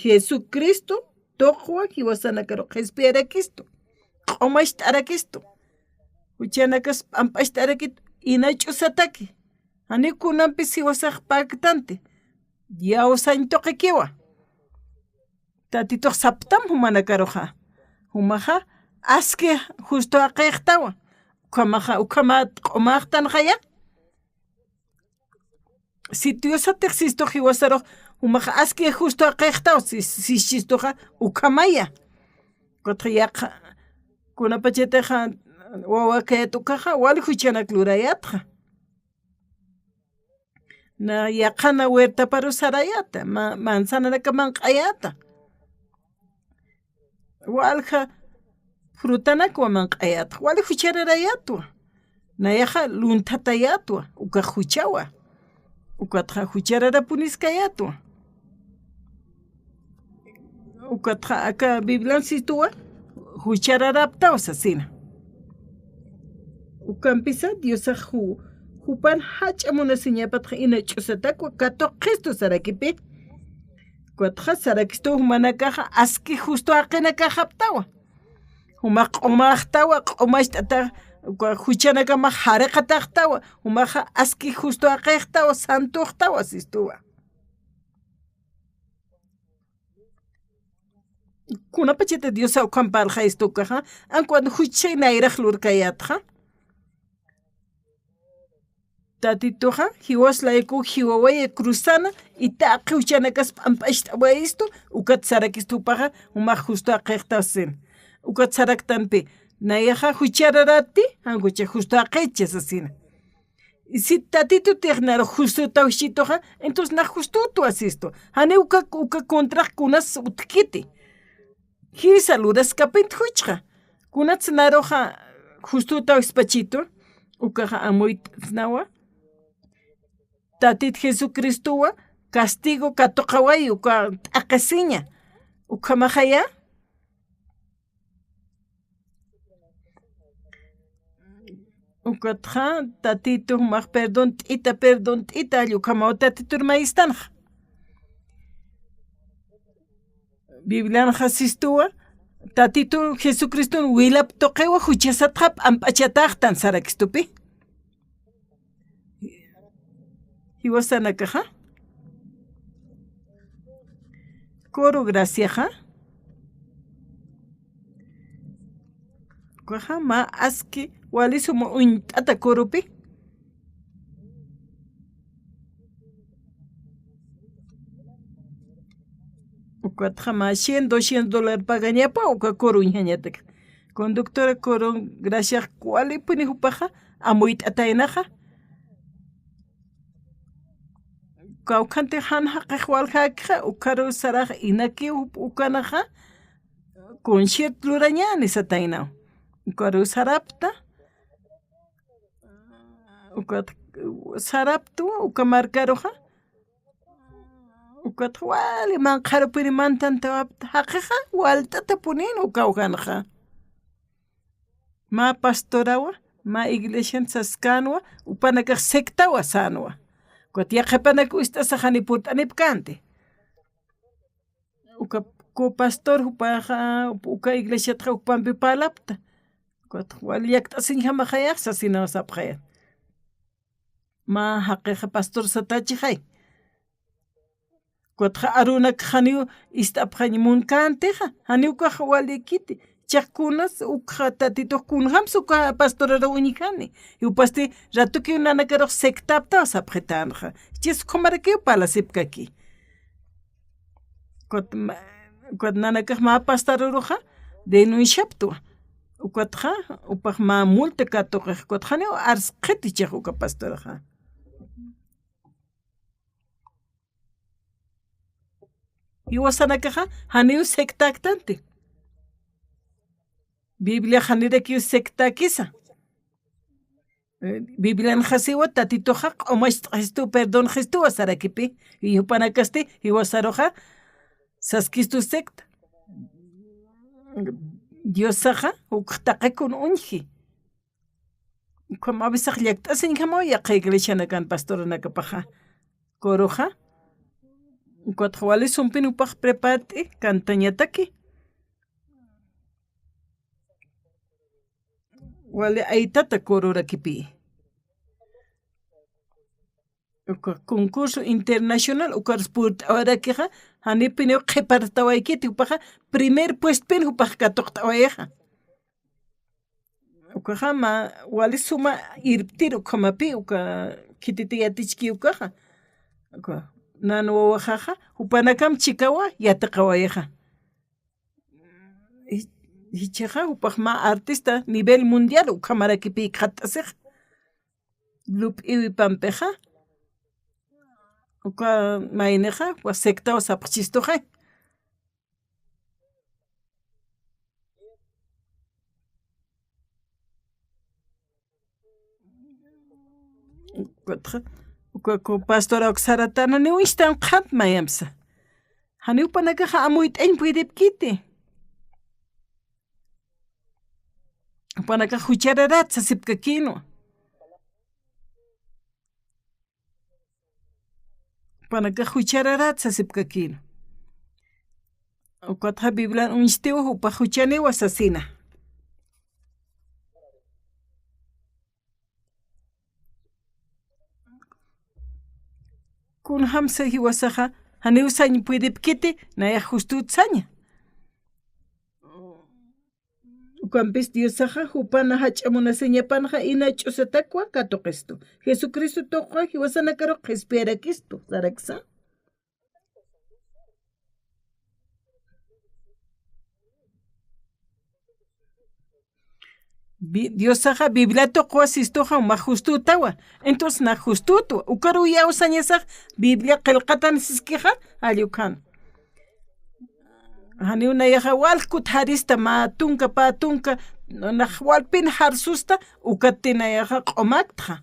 Jesucristo toqwa hiwasanakaru qhispiyarakistu q'umasht'arakistu huchanakas p'amp'asht'arakit inach'usataki hani kunanpis hiwasaq paktanti yawsantoqikiwa tatituq saptam humanakaruqa humaqa aski justo aqiyqtawa q'umaqtan qaya sitiosa texisto hiwasaro umaq aski justo aqeqta si chistoja ukamaya kotyaqa kunapachetaqa wawakayatukaqa wali huchanak lurayatqa na yaqana huerta parusarayata manzanaraka manq'ayata walqa frutanakwa manq'ayata wali huchararayatwa nayaqa luntatayatwa uka huchawa ukatqa huchararapunisqayatwa ukatqa aka bibliansituwa huchararaptawas asina ukampisa diosaq hupan hach'amuna siñapatqa ina ch'usatakwa katuq qistu sarakipi kuatqa sarakistu humanakaqa aski justo aqina kaqaptawa humaq q'umaqtawa q'umasht'ata huchanakamaq hariqataqtawa humaqa aski justo aqeqtawa santuqtawa sistuwa kunapachita diosa ukamparqa istukaqa ankuan huchay nayraq lurkayatqa tatituqa hiwaslayku hiwawaya cruzana itaqi huchanakas p'amp'asht'awa istu ukat sarakistupaqa humaq justo aqeqtawa sin ukat saraktanpi nayaqa huchararati ankucha justo aqechas asina y si tatito tiqnaro justo tawshitoqa entonces na justutu asisto hani uka contraq kunas utkiti Hirisa luraskapint huchqa kunats naroqa justo tawspachito ukaqa amuit nawa tatit Jesucristuwa castigo katuqaway uka t'aqasiña ukamaqaya ukatqa tatito humaq perdón t'ita allukamaw tatitur maystanqa Biblianqa sistuwa tatito Jesucristo wilap toqewa huchasatqa p'amp'achataqtan sarakistupi hiwasanakaqa coro graciaqa kaqa ma aski walisuma uñt'ata coropi ukatqa ma $100-200 pagañapa uka coro ñañataka conductora coro gracias walipuni hupaqa amuyt'ataynaqa kawkhante hanhaqaq walhaqiqa ukaru saraq inaki ukanaqa concierto lurañani sataynaw ukaru sarapta ukat saraptuwa ukamarkaruqa ukatqa wali manqarupiri mantantawapta haqiqa walt'ata punin ukawqanqa ma pastorawa ma iglesia saskanwa upanakaq sectawa sanwa Kutiaqipanaku istasaqani purt'anipkanti uka pastor hupaqa uka iglesiataqa ukpanpi palapta wali llaqt'asin hamaqayaqsa sinawasapaqaya ma haqiqa pastor satachiqay kutqa arunaka haniu istapaqaña munkantiqa haniukaqa walikiti chaqkunas ukqa tatituq kunqapas uka pastorara wiñikani yupasti ratuki nanakaruq sectapta sapqitanqa chis qumarakiyu palasipkaki kut nanakaq ma pastoruruqa denunciaptuwa ukatqa upaq ma multa katuqiq kutqaniu arsqiti chaq uka pastoraqa iwasanakaqa haniu sectactanti Biblia hanirakiyu sectakisa Biblia hasiwa tatitoqa q'umashq'istu perdón qistuwa sarakipi yupanakasti hiwasaroqa saskistu secta Diosaqa uqtaqikun unji como avisaq llaqt'asin hamaw yaqa iglesianakan pastoranakapaqa koroqa ukatqa wali sumpin upaq preparti kantañataki wali aitata korurakipi concurso internacional ukarspurt'awarakiqa hanipin qipartawaykiti upaqa primer puestpin upaq katuqt'awayaqa ukaja ma wali suma irptir ukamapi uka kititiyatichki ukaja uka nanu wawajaja upanakam chikawa yataqawayaja hichaja upajma artista nivel mundial ukamarakipi qat'asej lup'iwi pampeja uka mayneja wa secta o sapchistoja uka pastora oxaratana ni uistan qat mayamsa hani upanakaja amuit en puidipkiti upanaka huchararat sasipkakino upanaka huchararat sasipkakino ukatja biblia unstiwa upa huchaniwa sasina kun hamsa hiwasaja hani usañ puidipkiti naya justu tsaña ukampis diosaja hupana hach'amuna señapanaja ina ch'usatakwa katoqistu Jesucristo toqqa hiwasanakaroq esperakistu saraksa Diosaja Biblia toqwa sistoja ma justutawa entonces na justutu ukaru ya usañasaj Biblia qilqatan siskija aliukan hani unayaja walkut harista ma tunka pa tunka naj walpin harsusta ukatinayaja q'omatja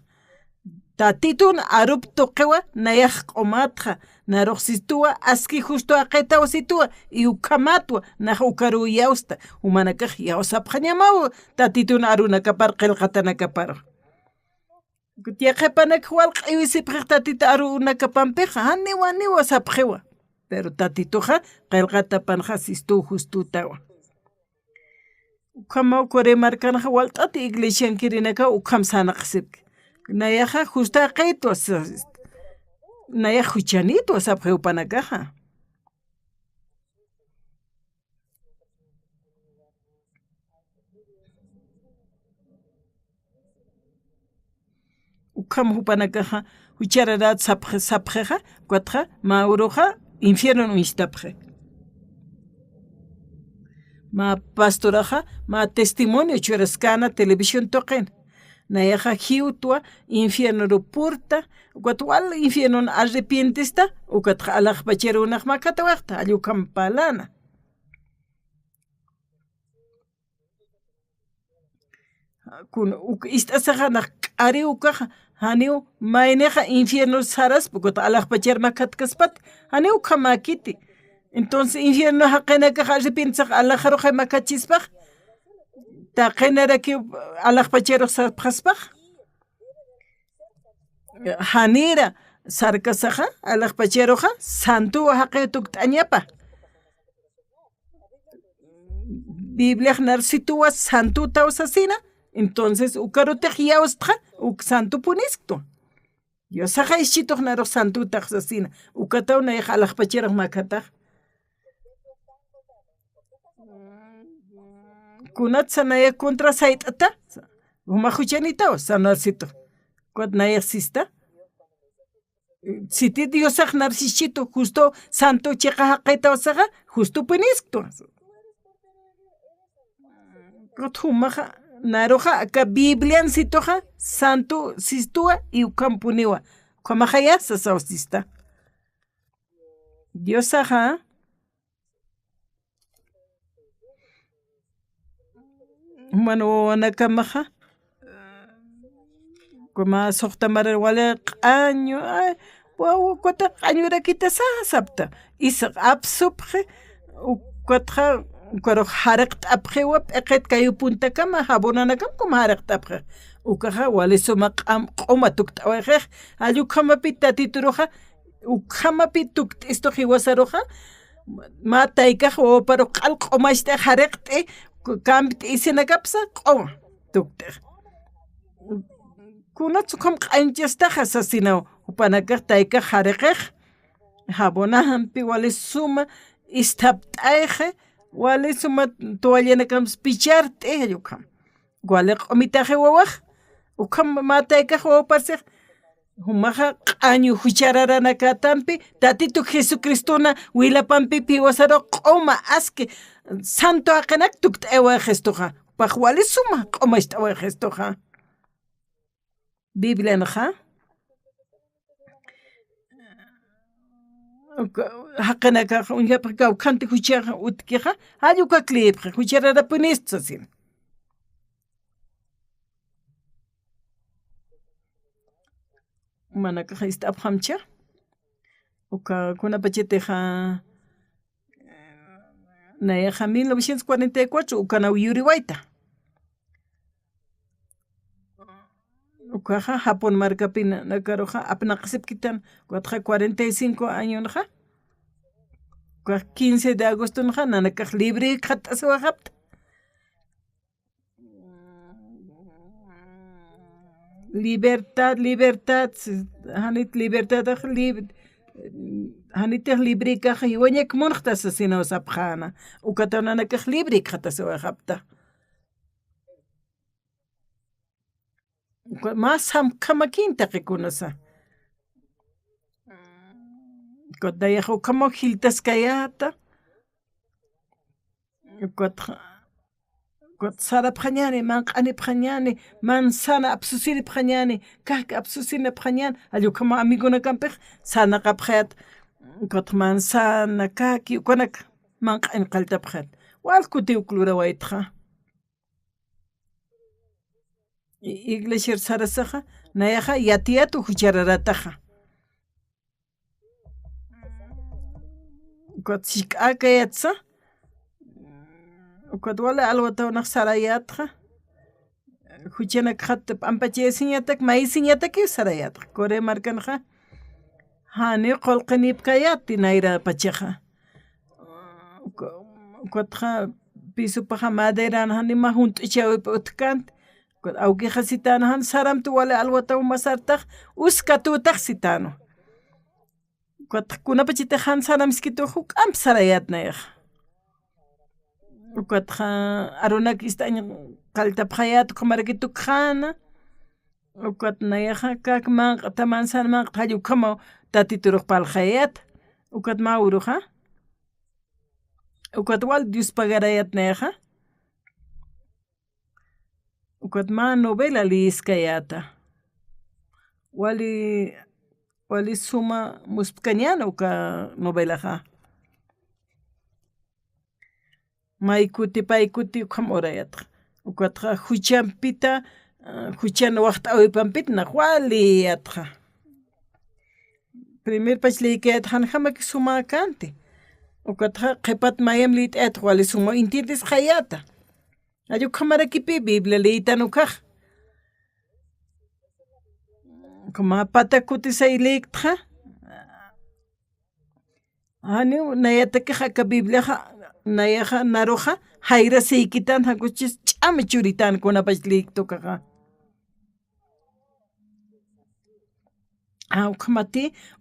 tatitun arup toqewa nayaj q'omatja naroqsistuwa aski justo aqetawa situwa y ukamatwa naj ukaruyawsta umanakaj yawsapqañamaw tatitun arunakapar qilqatanakapar kutiaqepanak walq'iwi sipqiq tatita arunakapanpiqa haniwa sapqiwa pero tatituja qilqatapanja sistu justutawa ukamaw koremarkanaja walt'ati iglesiankirinaka ukamsanaqsipki nayaja justa qetwa naya huchanito sapqi upanakaja ukam upanakaja huchararat sapqeja kuatja mauroja infierno istapje ma pastoraja ma testimonio churascana televisión toquen nayaja hiutwa infierno rupurta cuatwal infierno arrepientista ukatja alajpachero unaj makatawaqta allukampalana kun istasaja naj q'ari ukaja haniu mayneja infierno saras porque alajpacher makatkaspat haniu kamakiti entonces infierno haqenakaja arrepientisaj alajaroja makachispaj taqenaraki alajpachero sapjaspaj hanira sarkasaja alajpacheroja santuwa haqe tukt'añapa Biblia narsituwa santuta usasina entonces ukarutej yawstja santu punisqtu Diosaja ischituj naroq santutaj usasina ukataw nayaj alajpacheroj makataj kunat sanaya contra sait'ata umajuchanitaw sanarsito kuat nayaj sista siti Diosaj narsichito justo santo cheqa haqeta usaja justo punisqtu kuat humaja naroja aka Biblian sitoja santo sistua y ukampuniwa kwamajaya sasausista Diosaja bueno nakamaja kuma soqtamar wala q'año wawa kuata q'añurakita sapta isaq apsupje ukatja ukaroj haraq t'apjewa p'eqet kayu puntakama jabonanakam kuma haraq t'apje ukaja wali suma q'oma tukt'awajej allukamapi tatituroja ukamapi tukt'istoj iwasaroja ma taykaj wawaparoj q'al q'omaxt'ej haraqt'ej Kamp isinakapsa q'oma tukt'ej kunat sukham q'anchastaja sasinaw upanakaj taykaj haraqej jabonajanpi wali suma istapt'ayje wali suma toallanakam pichar t'ej allukam Gualeq omitaje wawaj. Ukam matayka wawaparsej. Humaja q'añu huchararanacatampi tatito Jesucristona wilapampi piwasaro q'oma aske santo aqenak tukt'ewa gestoja pajwali suma q'oma ixt'ewa gestoja Biblia naja haqenaka unyapa kawkanti huchaja utkija ayuka klipja huchararapunista sin manaka istaphamcha uka kuna pacheteja naeja 1944 ukana yuriwaita ukaja Japón marcapina nakaroja apnaqsipkitan cuatja 45 años naja 15 de agosto naja nanakaj libre khataswajapt libertad hanit libertad hanitej libre kaj iwañek monjtas sino sapjana ukatananakaj libre khataswajapta más kamakinta qikunasa kotayajo kamo hiltas kayata kot sara pjañani manq'ani pjañani manzana absusiri pjañani kajka absusina pjañan ayu kamo amiguna kampej sana qapjat kot manzana kaki konak manq'ani qalta pjat walkuti uklura waytja iglesia sarasaja nayaja yatiatu huchararataja kot shik'aka yatsa kot wala alwatawnaq sarayatqa huchanak khat ampachesiñatak maysiñatak sarayatqa Corea markanaja hani qolqinipkayati nayra pachaja kotja pisupaja madera nima junt'uchawipi utkant kot awqiqa sitanajan saramtu wala alwataw masartaj uskatutaq sitano kot kunapachita han saramskitu huk'am sarayatnayaj ukatja arunak istaña qaltapjayat qamarakitu qhana ukat nayaja kakman tamansanman qayu kama tatituruq paljayat ukat mauruja ukat wal Dios pagarayat nayaja ukat ma novela liiskayata wali suma muspkañana uka novelaja maykuti paykuti ukham orayatqa ukatqa huchanpita huchan waqt'awipampita naq waliyatqa primer pachliykayata hanjamaki suma kanti ukatqa qhipat mayam lit'ayta wali suma intitis hayata ayu qhamarakipi Biblia liytanukaq kuma patakutisayliktqa hani nayataki ka Bibliaja nayaja naroja hayra siykitan hakuchis ch'ami churitan kunapash liktukaqa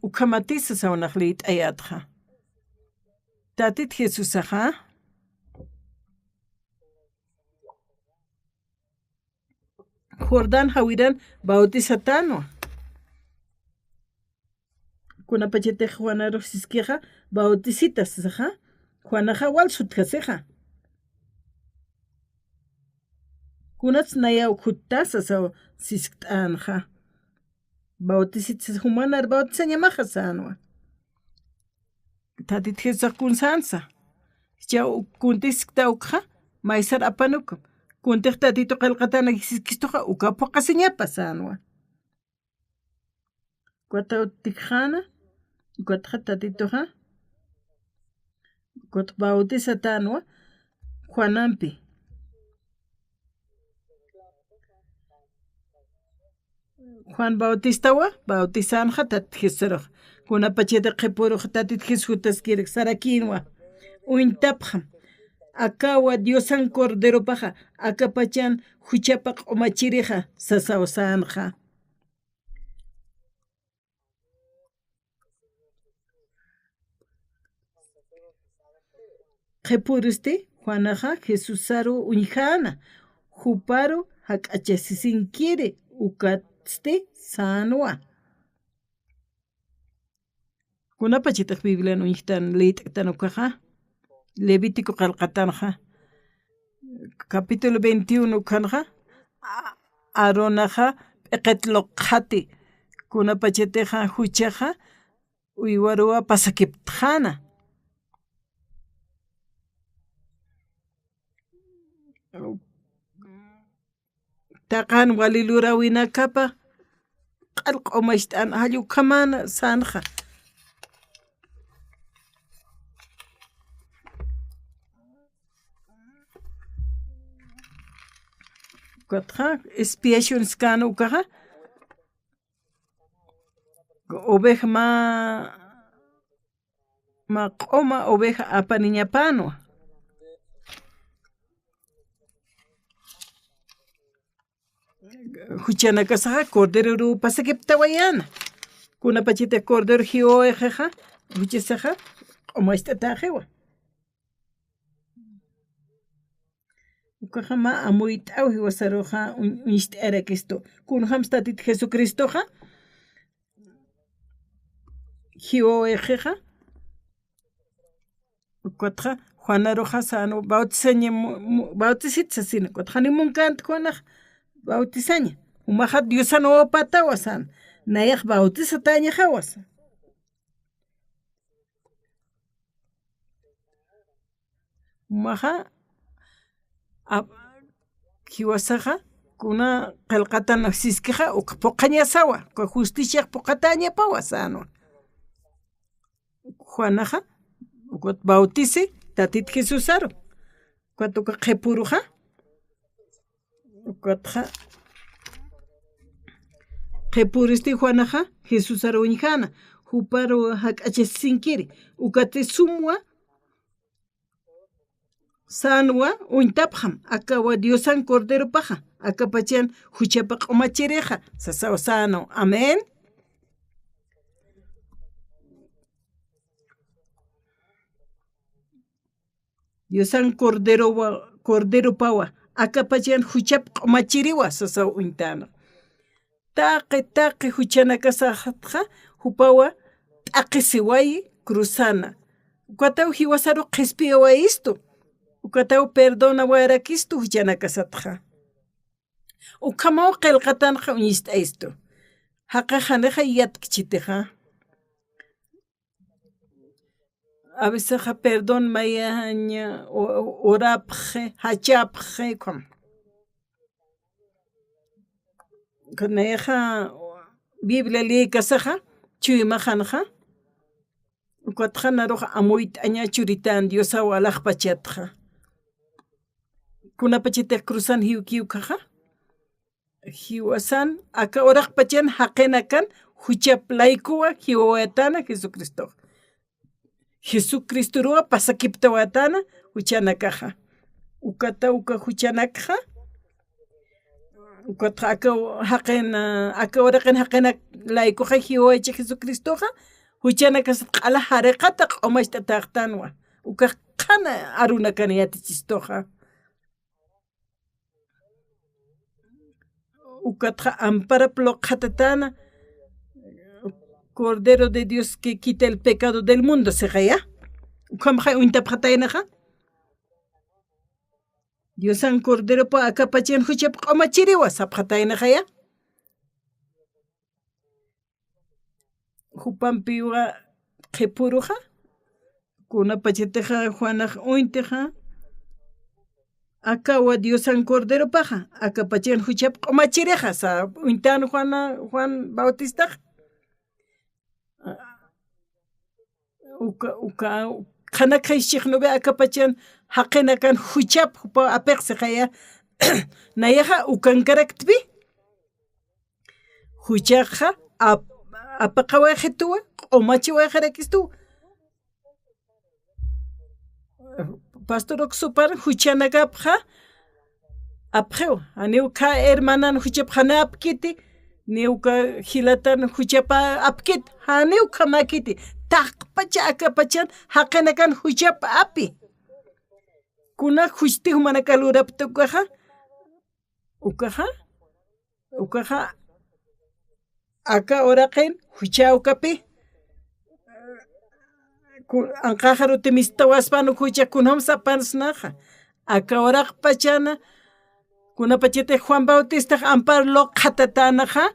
ukhamati sasawnaq lit'ayatqa tatit Jesusaqa Jordán hawiran bautizatano kunapachitej Juana Siskiqa bautisitas saqa Juanaja wal sutkasija kunats nayaw khutasa saw sisk'anja bautisitas humanar bautisañamaja sanwa tatit Jesusa kunsansa chaw kuntiskta ukja maysar apanukum kuntej tatito qillqatana siskistuqa ukapuqasiñapa sanwa kwata tikjana kwata tatitoja kot bautizatano Juanampi Juan Bautistawa bautizanja tat Jesero kunapacheta qhipuruq tatit Jesutas kirek sarakinwa uintapja akawa Diosan Corderopaja akapachan huchapa q'umachirija sasawsanja qhipurusti Juanaja Jesusaro uñjana Juparo hak'achasisinkiri ukatzti sanwa. Kunapa chitaq Biblia nuytan leit'tan ukaja Levítico qalqatanja capítulo 21 kanja Aronaja p'eqetloqhati kunapa chiteja huchaja uywarua pasakiptjana. Taqan walilura winakapa q'alq'umaxt'an hallukamana sanja. Katja expiations kanu ukaja oveja ma q'uma oveja apaniñapanwa. Huchanakasaja cordero ru pasakiptawayana. Kunapachita cordero hiyoejeja huchasaja q'umaxt'atajewa. Ukajama amuyt'aw hiwasaruja uñixt'erekisto. Kunhamstatit Jesucristoja hiyoejeja ukatja Juanaroja sano bautizitsasina ukatja nimunkant Juanaj bautizaña. Umaja Diosano opatawasan nayaj bautizataña jawas. Umaja hiwasaja kuna qelqatan siskija poqañasawa ka justicia poqataña pawasano. Juanaja ukat bautice tatit Jesusaro. Ukatuka qepuruja ukatja qepuristi Juanaja Jesusaro uñjana huparo hak'achasinkiri ukati sumwa sanwa untapjam akawa Diosan cordero paja akapachan huchapa q'umachireja sasawa sano. Amén. Diosan cordero pawa akapachan huchapa q'umachiriwa sasawa untana. Taqi huchanakasajatja hupawa t'aqi siwayi cruzana. Ukataw hiwasaru qhispiyawa isto. Ukataw perdona wayrakisto huchanakasatja. Ukamaw qelqatanqa uñista isto. Haqajaneja yatkchiteja. A veces perdón mayaña orapje hachapje kom. Kaneja Biblia li kasaja chuyimajanja. Ukatjana roja amuit aña churitan Diosa walaj pachatja. Kunapachite cruzan hiukiukaja. Hiwasan aka oraj pachan haqenakan huchap laikuwa hiwawatana Jesucristo. Jesucristo rua pasakiptawatana huchanakaja. Ukata huchanakaja. Ukata aka oraqen haqenak laikuja hiwawacha Jesucristoja. Huchanakasat q'ala hareqata q'umaxt'ataqtanwa. Ukaj qana arunakana yatichistoja. Ukatja ampara ploqatatana Cordero de Dios que quita el pecado del mundo segaya. Ukamja uintapjatainaja. Diosan cordero pa akapachan huchap q'umachiriwa sapjatainaja ya. Hupampiwa qhipuruja kunapachateja Juanaj uinteja akawa Diosan cordero paja akapachan huchap q'umachireja sa uintan Juan Bautista. Kanakhaishikhnube akapachan haqenakan huchap hupa apeqsejaya nayaja ukankaraktbi huchaja apaqawajetuwa q'umachiwajerekistu pastor oksupar huchanakapja apjew aniuka hermanan huchap hana apkiti niuka hilatan huchapa apkit haniuka makiti taqpacha akapachan haqenakan huchapa api kuna huchti humanakaluraptukaja ukaja aka oraqen huchawkapi anqajaru timistawaspanu huchakunam sapansnaja aka oraq pachana kunapachete Juan Bautista amparlo qatatanaja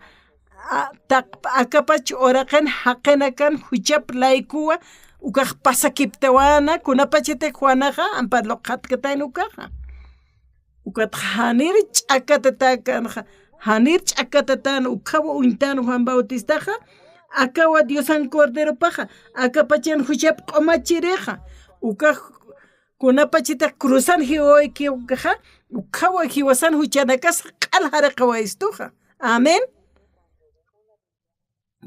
akapach oraqen haqenakan huchap laikuwa ukaj pasakiptawana kunapachete Juanaja amparlo qatkatayn ukaja ukat hanir ch'akatatakanja hanir ch'akatatan ukawa uintano Juan Bautistaja akawa Diosan Cordero paja akapachan huchap q'omachireja ukaj kunapachita cruzan hiwoyki ukaja ukawa hiwasan huchanakas q'alharaqa waistuja amén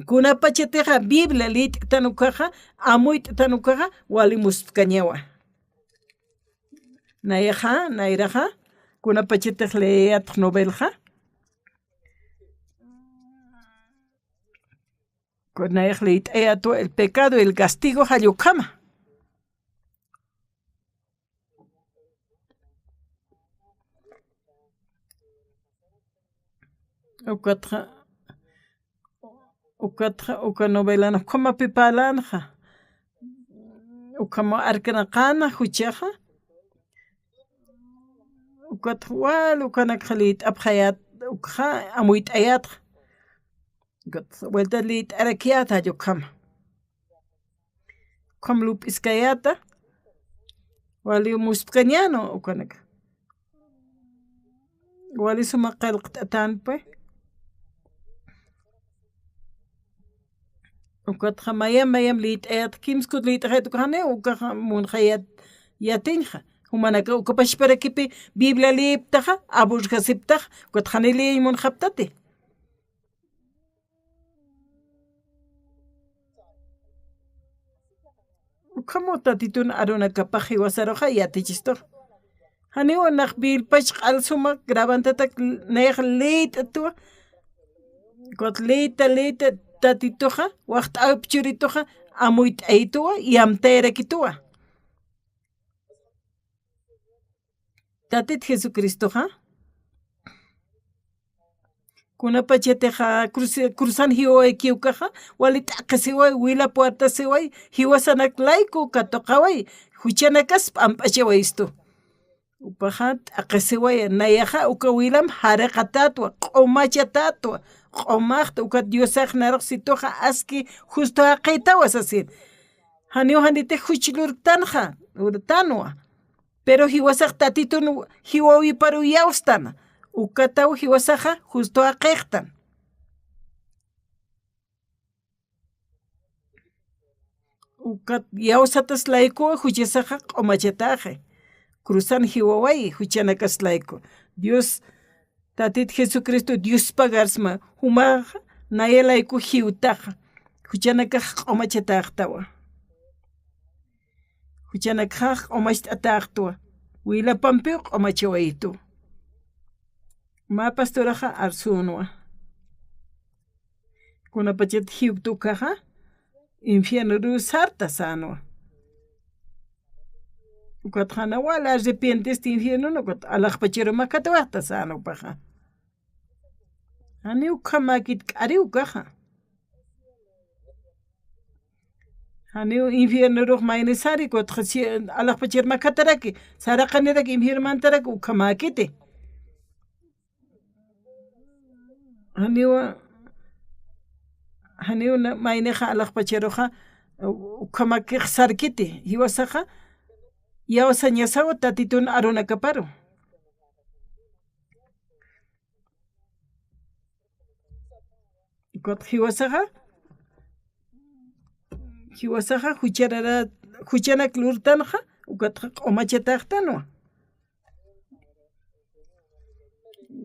kunapachateja Biblia lit'tan ukaja amuyt'tan ukaja walimusqañawa nayraja kunapachetej leatq novelja kunayaj leit'ayatu el pecado y el castigo jallukama uka novelana como pipalanja ukamo arkanaqana huchaja ukat wal ukanak khalit abkhayat ukha amuit ayat got vuelta lit arakiata yukama kom lup iskayata wali muspqañano ukanak wali sumaqal qtatan pe ukat mayam lit ayat kimskut lit ayat ukane ukha mun khayat yatinja humanaka ukapashpara kipi Biblia liptaja abushka siptaj ukat khanili mun khaptate ukamo tatitun aruna kapaji wasaroja yatichistor hani onak bil pach alsuma grabantatak nayaj leit atua got leita tatitoja waqt apchuritoja amuit aitua yamtera kitua tatit Jesucristoja kunapacheteja cruzan hiwoy kiukaja walit'aqasiway wila puertasiway hiwasanak layku katoqaway huchanakas p'amp'achawaysto upaja t'aqasiway nayaja uka wilam haraqatatwa q'umachatatwa q'umaqta uka Diosaj naraq sitoja aski justo aqaytawas asir haniw hanite huchlurtanja urtanwa pero hiwasaq tatitun hiwawiparu yawstana ukataw hiwasaja justo aqeqtan ukat yawsatas layku huchasaja q'umachataje cruzan hiwaway huchanakas layku Dios tatit Jesucristo Dios pagarsma humaja naya layku hiwtaja huchanakaj q'umachatajtawa huchanakaj q'umacht'atajtwa wilapampi q'umachawaytu ma pastoraja arsunwa kunapachet hiwtukaja infierno sarta sanwa ukat jana wala arrepientes infierno no kat alajpachero makatawata sano paja ani ukhamakit k'ari ukaja hani infierno ruj mainesari kot alajpacher makataraki saraqaniraki infierno mantaraki ukhamakite haniwa mayneja alajpacheroja ukhamakij sarkiti hiwasaja yawasañasawa tatitun arunakaparu kot hiwasaja huchanak lurtanja ukat q'umachatajtanwa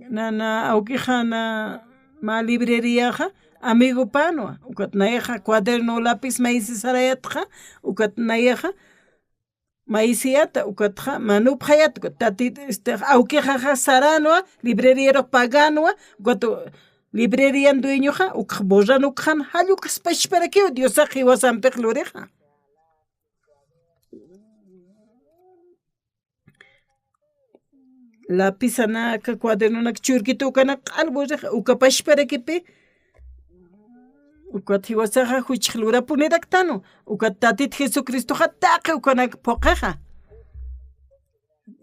nana awkijana ma libreriaja amigo panwa ukat nayaja cuaderno lápiz maisisarayatja ukat nayaja maisiata ukatja manupjayat tatit awkijaja saranwa libreriero paganwa ukat librería dueñoja ukborran ukjan halukas pachparakio Diosaj hiwasanpej lureja lapisanaka cuadernonaka churkita ukanaka q'alburiq ukapashparakipi ukat hiwasaqa huchik lurapunidaktanu ukat tatita Jesucristoqa taqi ukanaka phuqiqa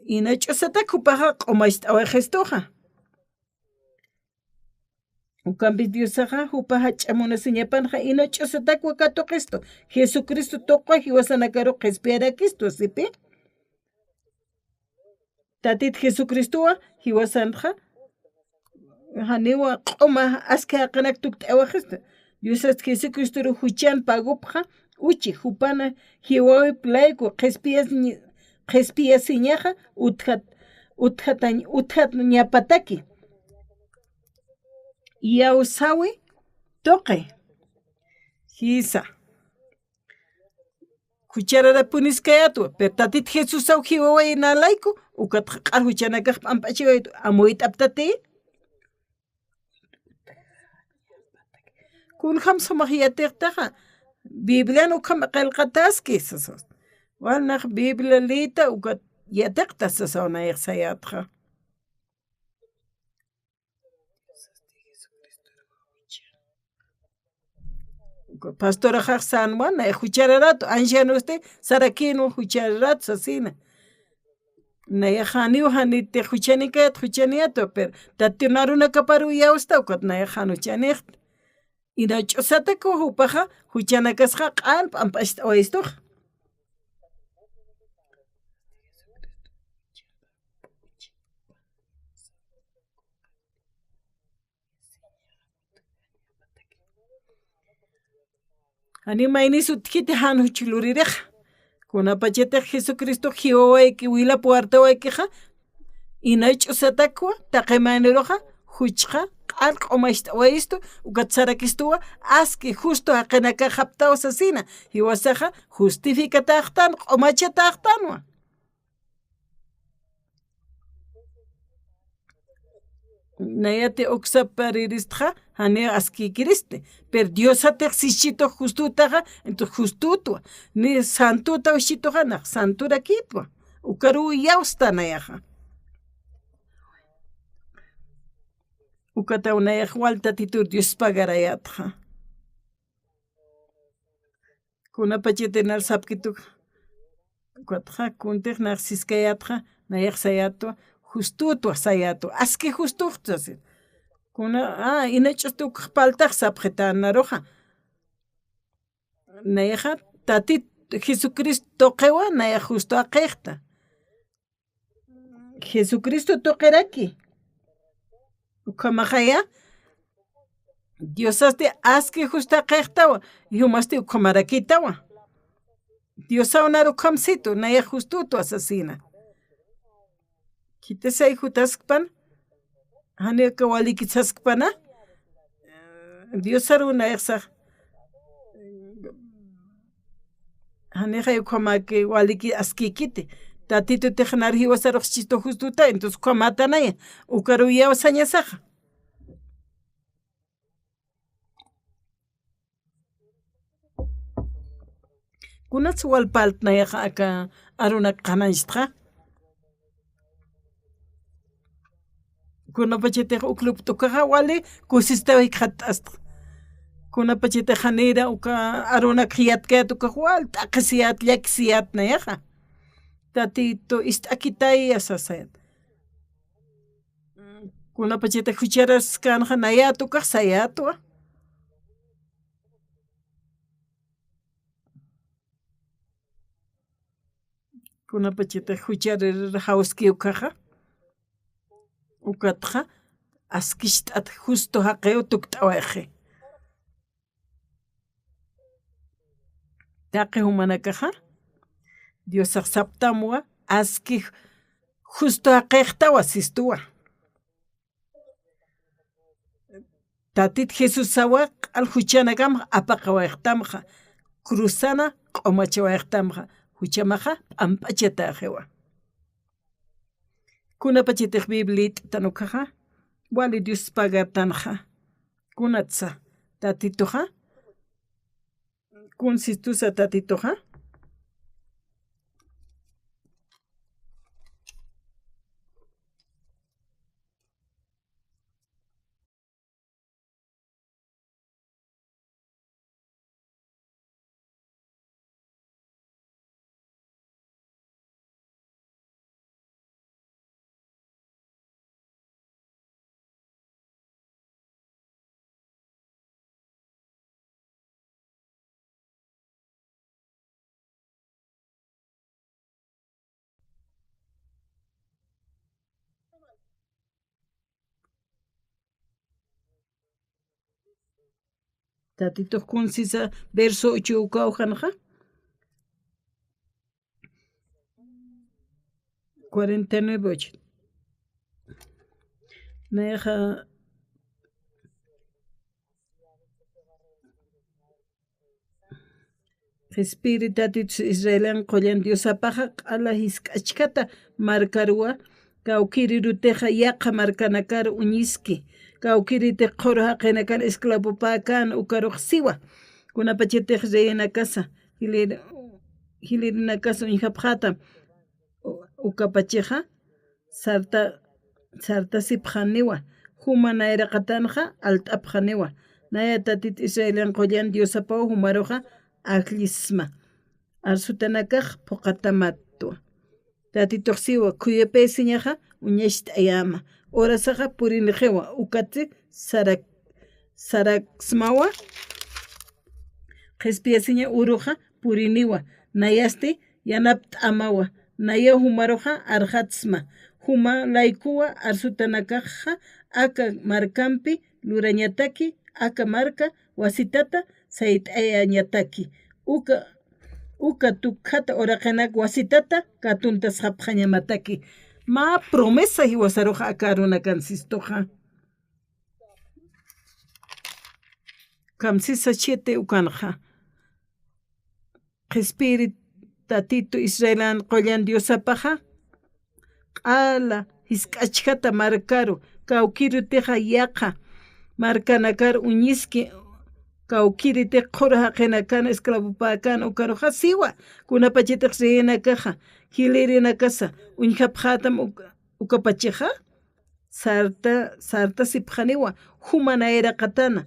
ina ch'usataka upaqa q'umayta t'awiqistuqa ukanpis Diosaqa upa hach'amuna siñapanqa ina ch'usataka wakatuqistu Jesucristo tuqay hiwasanakaru qhispiyarakistu sipi tatita Jesucristowa hiwasanqa haniwa q'uma askha haqinaka tukt'awaqista Diosas Jesucristo huchan pagupqa uchi hupana hiwawip layku qhispiyasiñaqa uthat ñapataki yawsawi tuqay hisa hucharara puniskayatu pero tatita Jesusaw hiwaway nalayku ukatqa q'ar huchanakaq p'amp'achiwaytu amuyt'aptati kunham sumaq yatiqtaqa Bibliano ukama qillqataski sasos walnaq Biblia lita ukat yatiqta sasawnayaq sayatqa pastora qaq San Juan huchararatu ancianuste sarakinu huchararatu sasina nayaq haniti huchanikayata huchaniyatu pero tatita runa kaparu yawsta ukat nayaq hanuchaniqta ina ch'usataka upaqa huchanakasqa q'al p'amp'ashta t'awistuqa ani mayni sutkiti hanuchiluririq kunapachatiq Jesucristo hiwawayki wilapu wartawaykiqa ina ch'usatakuwa taqay mayniruqa huchqa q'al q'umashta t'awistu ukat sarakistuwa aski justo haqinaka haptawa sasina hiwasaqa justificataqtanu q'umachataqtanuwa nayati uksapa riristqa hani askikiristi pero Diosatiq sichituq justutaqa entonces justutua ni santuta ushituqa naq santurakipua ukaru yawsta nayaqa ukataw nayaq waltatitur Dios pagarayatqa kunapachitinar sapkituqa ukatqa kuntiq naq siskayatqa nayaq sayatu justutua sayatu aski justuqta kuna ina ch'ustukaq paltaq sapqitanaruqa nayaqa tatita Jesucristo tuqiwa nayaq justo aqiqta Jesucristo tuqiraki ukamaqaya Diosasti aski justo aqiqtawa yumasti ukamarakitawa Diosawnari ukamsitu nayaq justutu asasina kitasay hutaskpan haneka walikitsaskpana Diosaru nayaqsaq haneqa ukamaki waliki askikiti tatito tiqnar hiwasaruq chisto justuta entonces ukamatanaya ukaru yawsañasaqa kunatz walpaltnayaqa aka aruna qananchitqa kunapachitiq uklub tukaqa wali kusistawi qhat'asqa kunapachitiq hanira uka aruna qhiyatkayat ukaq wal t'aqisiyat llakisiyat nayaqa tatito ist'akitaya sasayat kunapachitiq hucharaskanqa nayatu kaq sayatuwa kunapachitiq hucharir hawski ukaqa ukatqa askisht'at justo haqew tukt'awayqi taqi humanakaqa Diosaq saptamuwa aski justo haqeqtawa sistuwa tatit Jesus sawa q'al huchanakama apaqawayqtamqa cruzana q'umachawayqtamqa huchamaqa p'amp'achataqiwa kunapachitiq Bibliata tanukaqa wali Dios pagartanqa kunatsa tatituqa consistusa tatituqa Tatito kunsisa verso 8 ukawjanja. 49:8. Neja Espíritu Israelian qoyan Dios apaja ala hiskachkata markarua kaukiriruteja yaqa markanakar uñiski kaukirite qoroja qenakar esclavo pakan ukaruj siwa kunapachetej reyena casa hilirina casa uñjapjata ukapacheja sarta sipjaniwa humana era qatanja altapjaniwa naya tatit Israelian qoyan Dios apaja humaroja aklisma arsutanakaj poqatamattua tatitoqsiwa kuyapaysiñaja uñashta ayama orasaja purinijewa ukati saraksmawa qespiasiña uruja puriniwa nayasti yanapta amawa naya humaroja arjatsma huma laikuwa arsutanakajja aka markampi lurañataki aka marka wasitata sayt'ayañataki uka tukhata oraqanak wasitata katuntas hapqañamataki ma promesa hiwasaruja akaruna kansistoja kamsisa 7 ukanja qespirit tatito Israelan qoyan Diosapaja q'ala hisk'achkata markaru kawkiruteja yaqa markanakar uñiski kawkirite quraja qenakana esclavopakan ukaruja siwa kunapachitaq riyinakaja hilirina casa uñjapjatam ukapacheja sarta sipjaniwa humana era qatana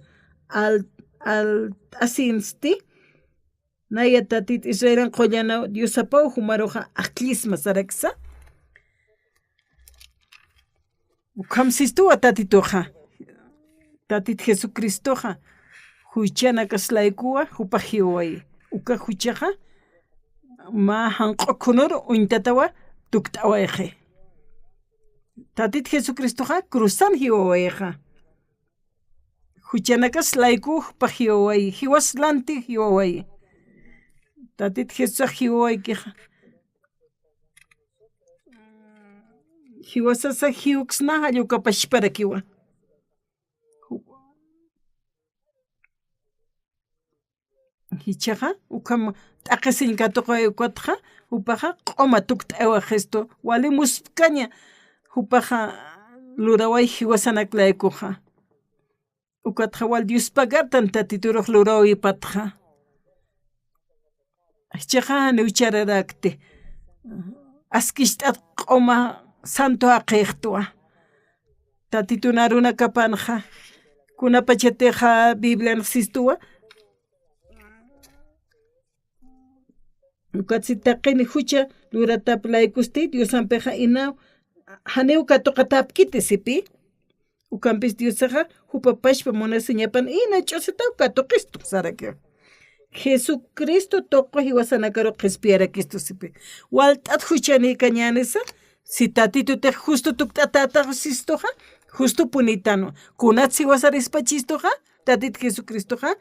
al asinsti naya tatit Israelan qollana Diosapau humaroja aklisma saraksa ukamsistuwa tatitoja tatit Jesucristoja huichana kaslaikuwa hupajiway uka huchaja ma hanqokunur untatawa tuktawaje tatit Jesucristoja cruzan hiwawaja huchana kaslaiku pajiway hiwaslanti hiwaway tatit Jesus hiwaway kija hiwasasa hiuxna hayukapashparakiwa hichaja ukam t'aqesin katuqay ukatja upaja q'oma tukt'awa gesto wali muspkaña upaja luraway hiwasanaklaykuja ukatja wal Dios pagartan tatituruj luraway patja hichaja neuchararakte askisht'at q'oma santo aqeqtua tatitunaruna kapanja kunapachateja Biblia nsistuwa ukatsitaqini hucha lurataplaykusti Diosampeja ina haneu katuqatapkiti sipi ukampis Diosaja hupapashpa munasiñapan ina ch'usita katuqistu saraka Jesucristo toqo hiwasanakaru qespiarakistu sipi walt'at huchani kañanisa si tatitutej justo tukt'atataqistoja justo punitano kunatsi wasarispachistojá tatit Jesucristoja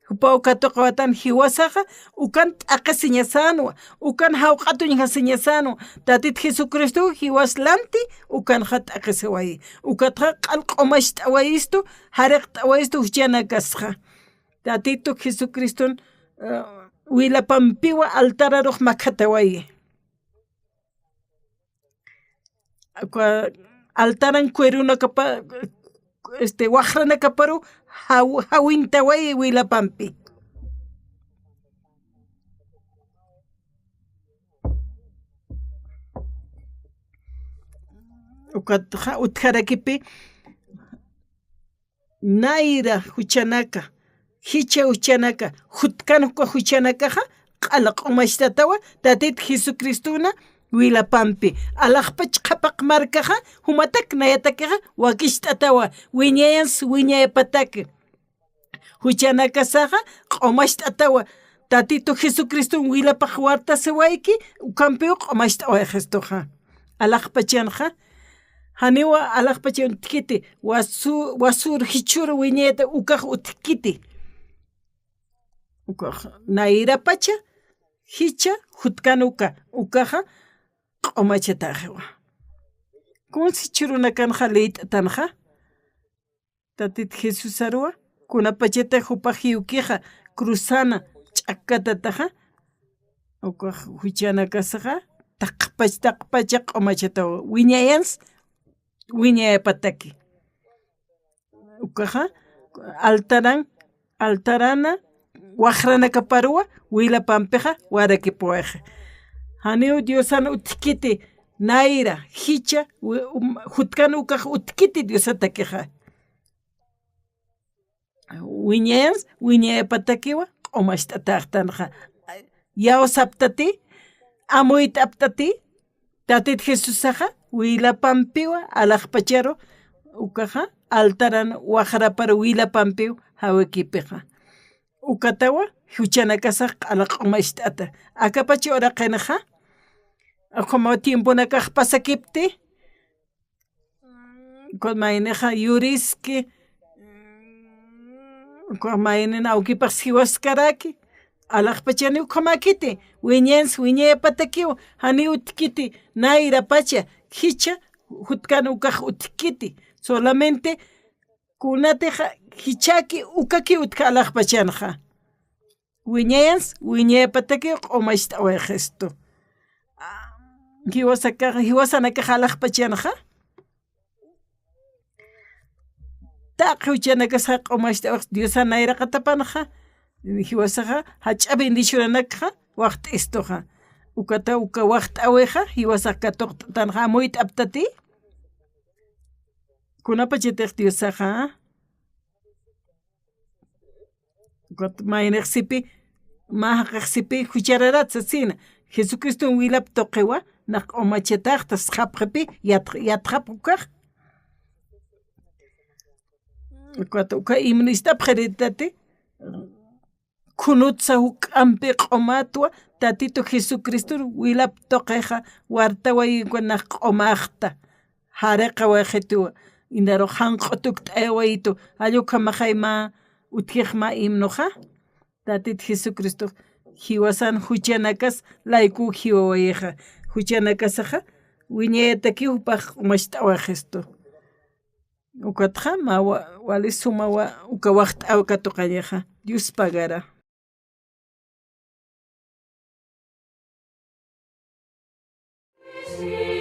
hupa ukatoqawatan hiwasaqa ukan t'aqasiñasanwa ukan hawq'atuñhasiñasanwa tatit Jesucristo hiwaslanti ukanqa t'aqisiwayi ukatqa q'alq'omash t'awayistu hariq t'awayistu huchana kasqa tatito Jesucriston wilapampiwa altararuq makatawayi altaran cueruna kapa waqrana kaparu hawintawayi wilapampi ukatqa utjarakipi naira huchanaka hicha huchanaka hutkanuqa huchanakaja q'alaq'umashtatawa tatit Jesucristuna wilapampi alaqpach qhapaq markaja humatak nayatakiqa wakishtatawa wiñayans wiñayapataki huchanakasaqa q'umashtatawa tatito Jesucristo wilapaq warta sewayki ukampiu q'umashtaway gestoja alaqpachanja haniwa alaqpachan utkiti wasur hichur wiñayta ukaq utkiti Naira pacha hicha hutkanuka ukaja q'umachatajewa kunsi churuna kanja leit tanja tatit Jesús arua kunapacheta hupaji ukija cruzana ch'akatataja ukaj huchana kasaja taqpacha q'umachatawa wiñayans wiñayapataki ukaja altarana waqrana kaparua Willapampiqa warakipueja haniu Diosana utkiti naira hicha hutkana ukaj utkiti Diosata keja wiñayans wiñayapatakiwa q'umashtataqtanja yawsaptati amuyt'aptati tatit Jesusaja Willapampiwa alaqpacharo ukaja altaran waqrapara Willapampiw hawikipiqa ukatawa huchana kasaq alaq'umasht'ata akapachi ora qinaja como tiempuna kaq pasakipti mayneja yuriski maynen awkipaq siwaskaraki alaqpachani ukhamakiti wiñans wiñayapatakiwa hani utkiti naira pacha hicha hutkana ukaq utkiti solamente kunateja hichaki ukaki utka alaqpachanqa wiñayans wiñayapatakiwa q'umasht'aweja esto hiwasanakaja alaqpachanqa taq huchanakasqa q'umasht'awaq Diosa nayraqa tapanaja hiwasaja hach'a bendicionanakaja waqt'istoja ukata uka waqt'aweja hiwasaq katuqt'atanja amuyt'aptati kunapachitiq Diosaja mayneqsipi mahaqaqsipi huchararatza sina Jesucristo Willap toqewa naq q'umachataqtas qhapqipi yatqap ukaq uka imanistapqa ritati kunutsa huk'ampi q'umatwa tatito Jesucristo Willap toqeja wartawaykua naq q'umaqta hariqa wayqitiwa inaro hanq'utuk t'aywaytu alluqa maqayma utjiqma imnoja tatit Jesucristo hiwasan huchanakas layku hiwawayqa huchanakasaja wiñayataki upaq q'umasht'awaq esto ukatqa ma wali suma uka waqt'awqa tuqallaja Dios pagara. Sí.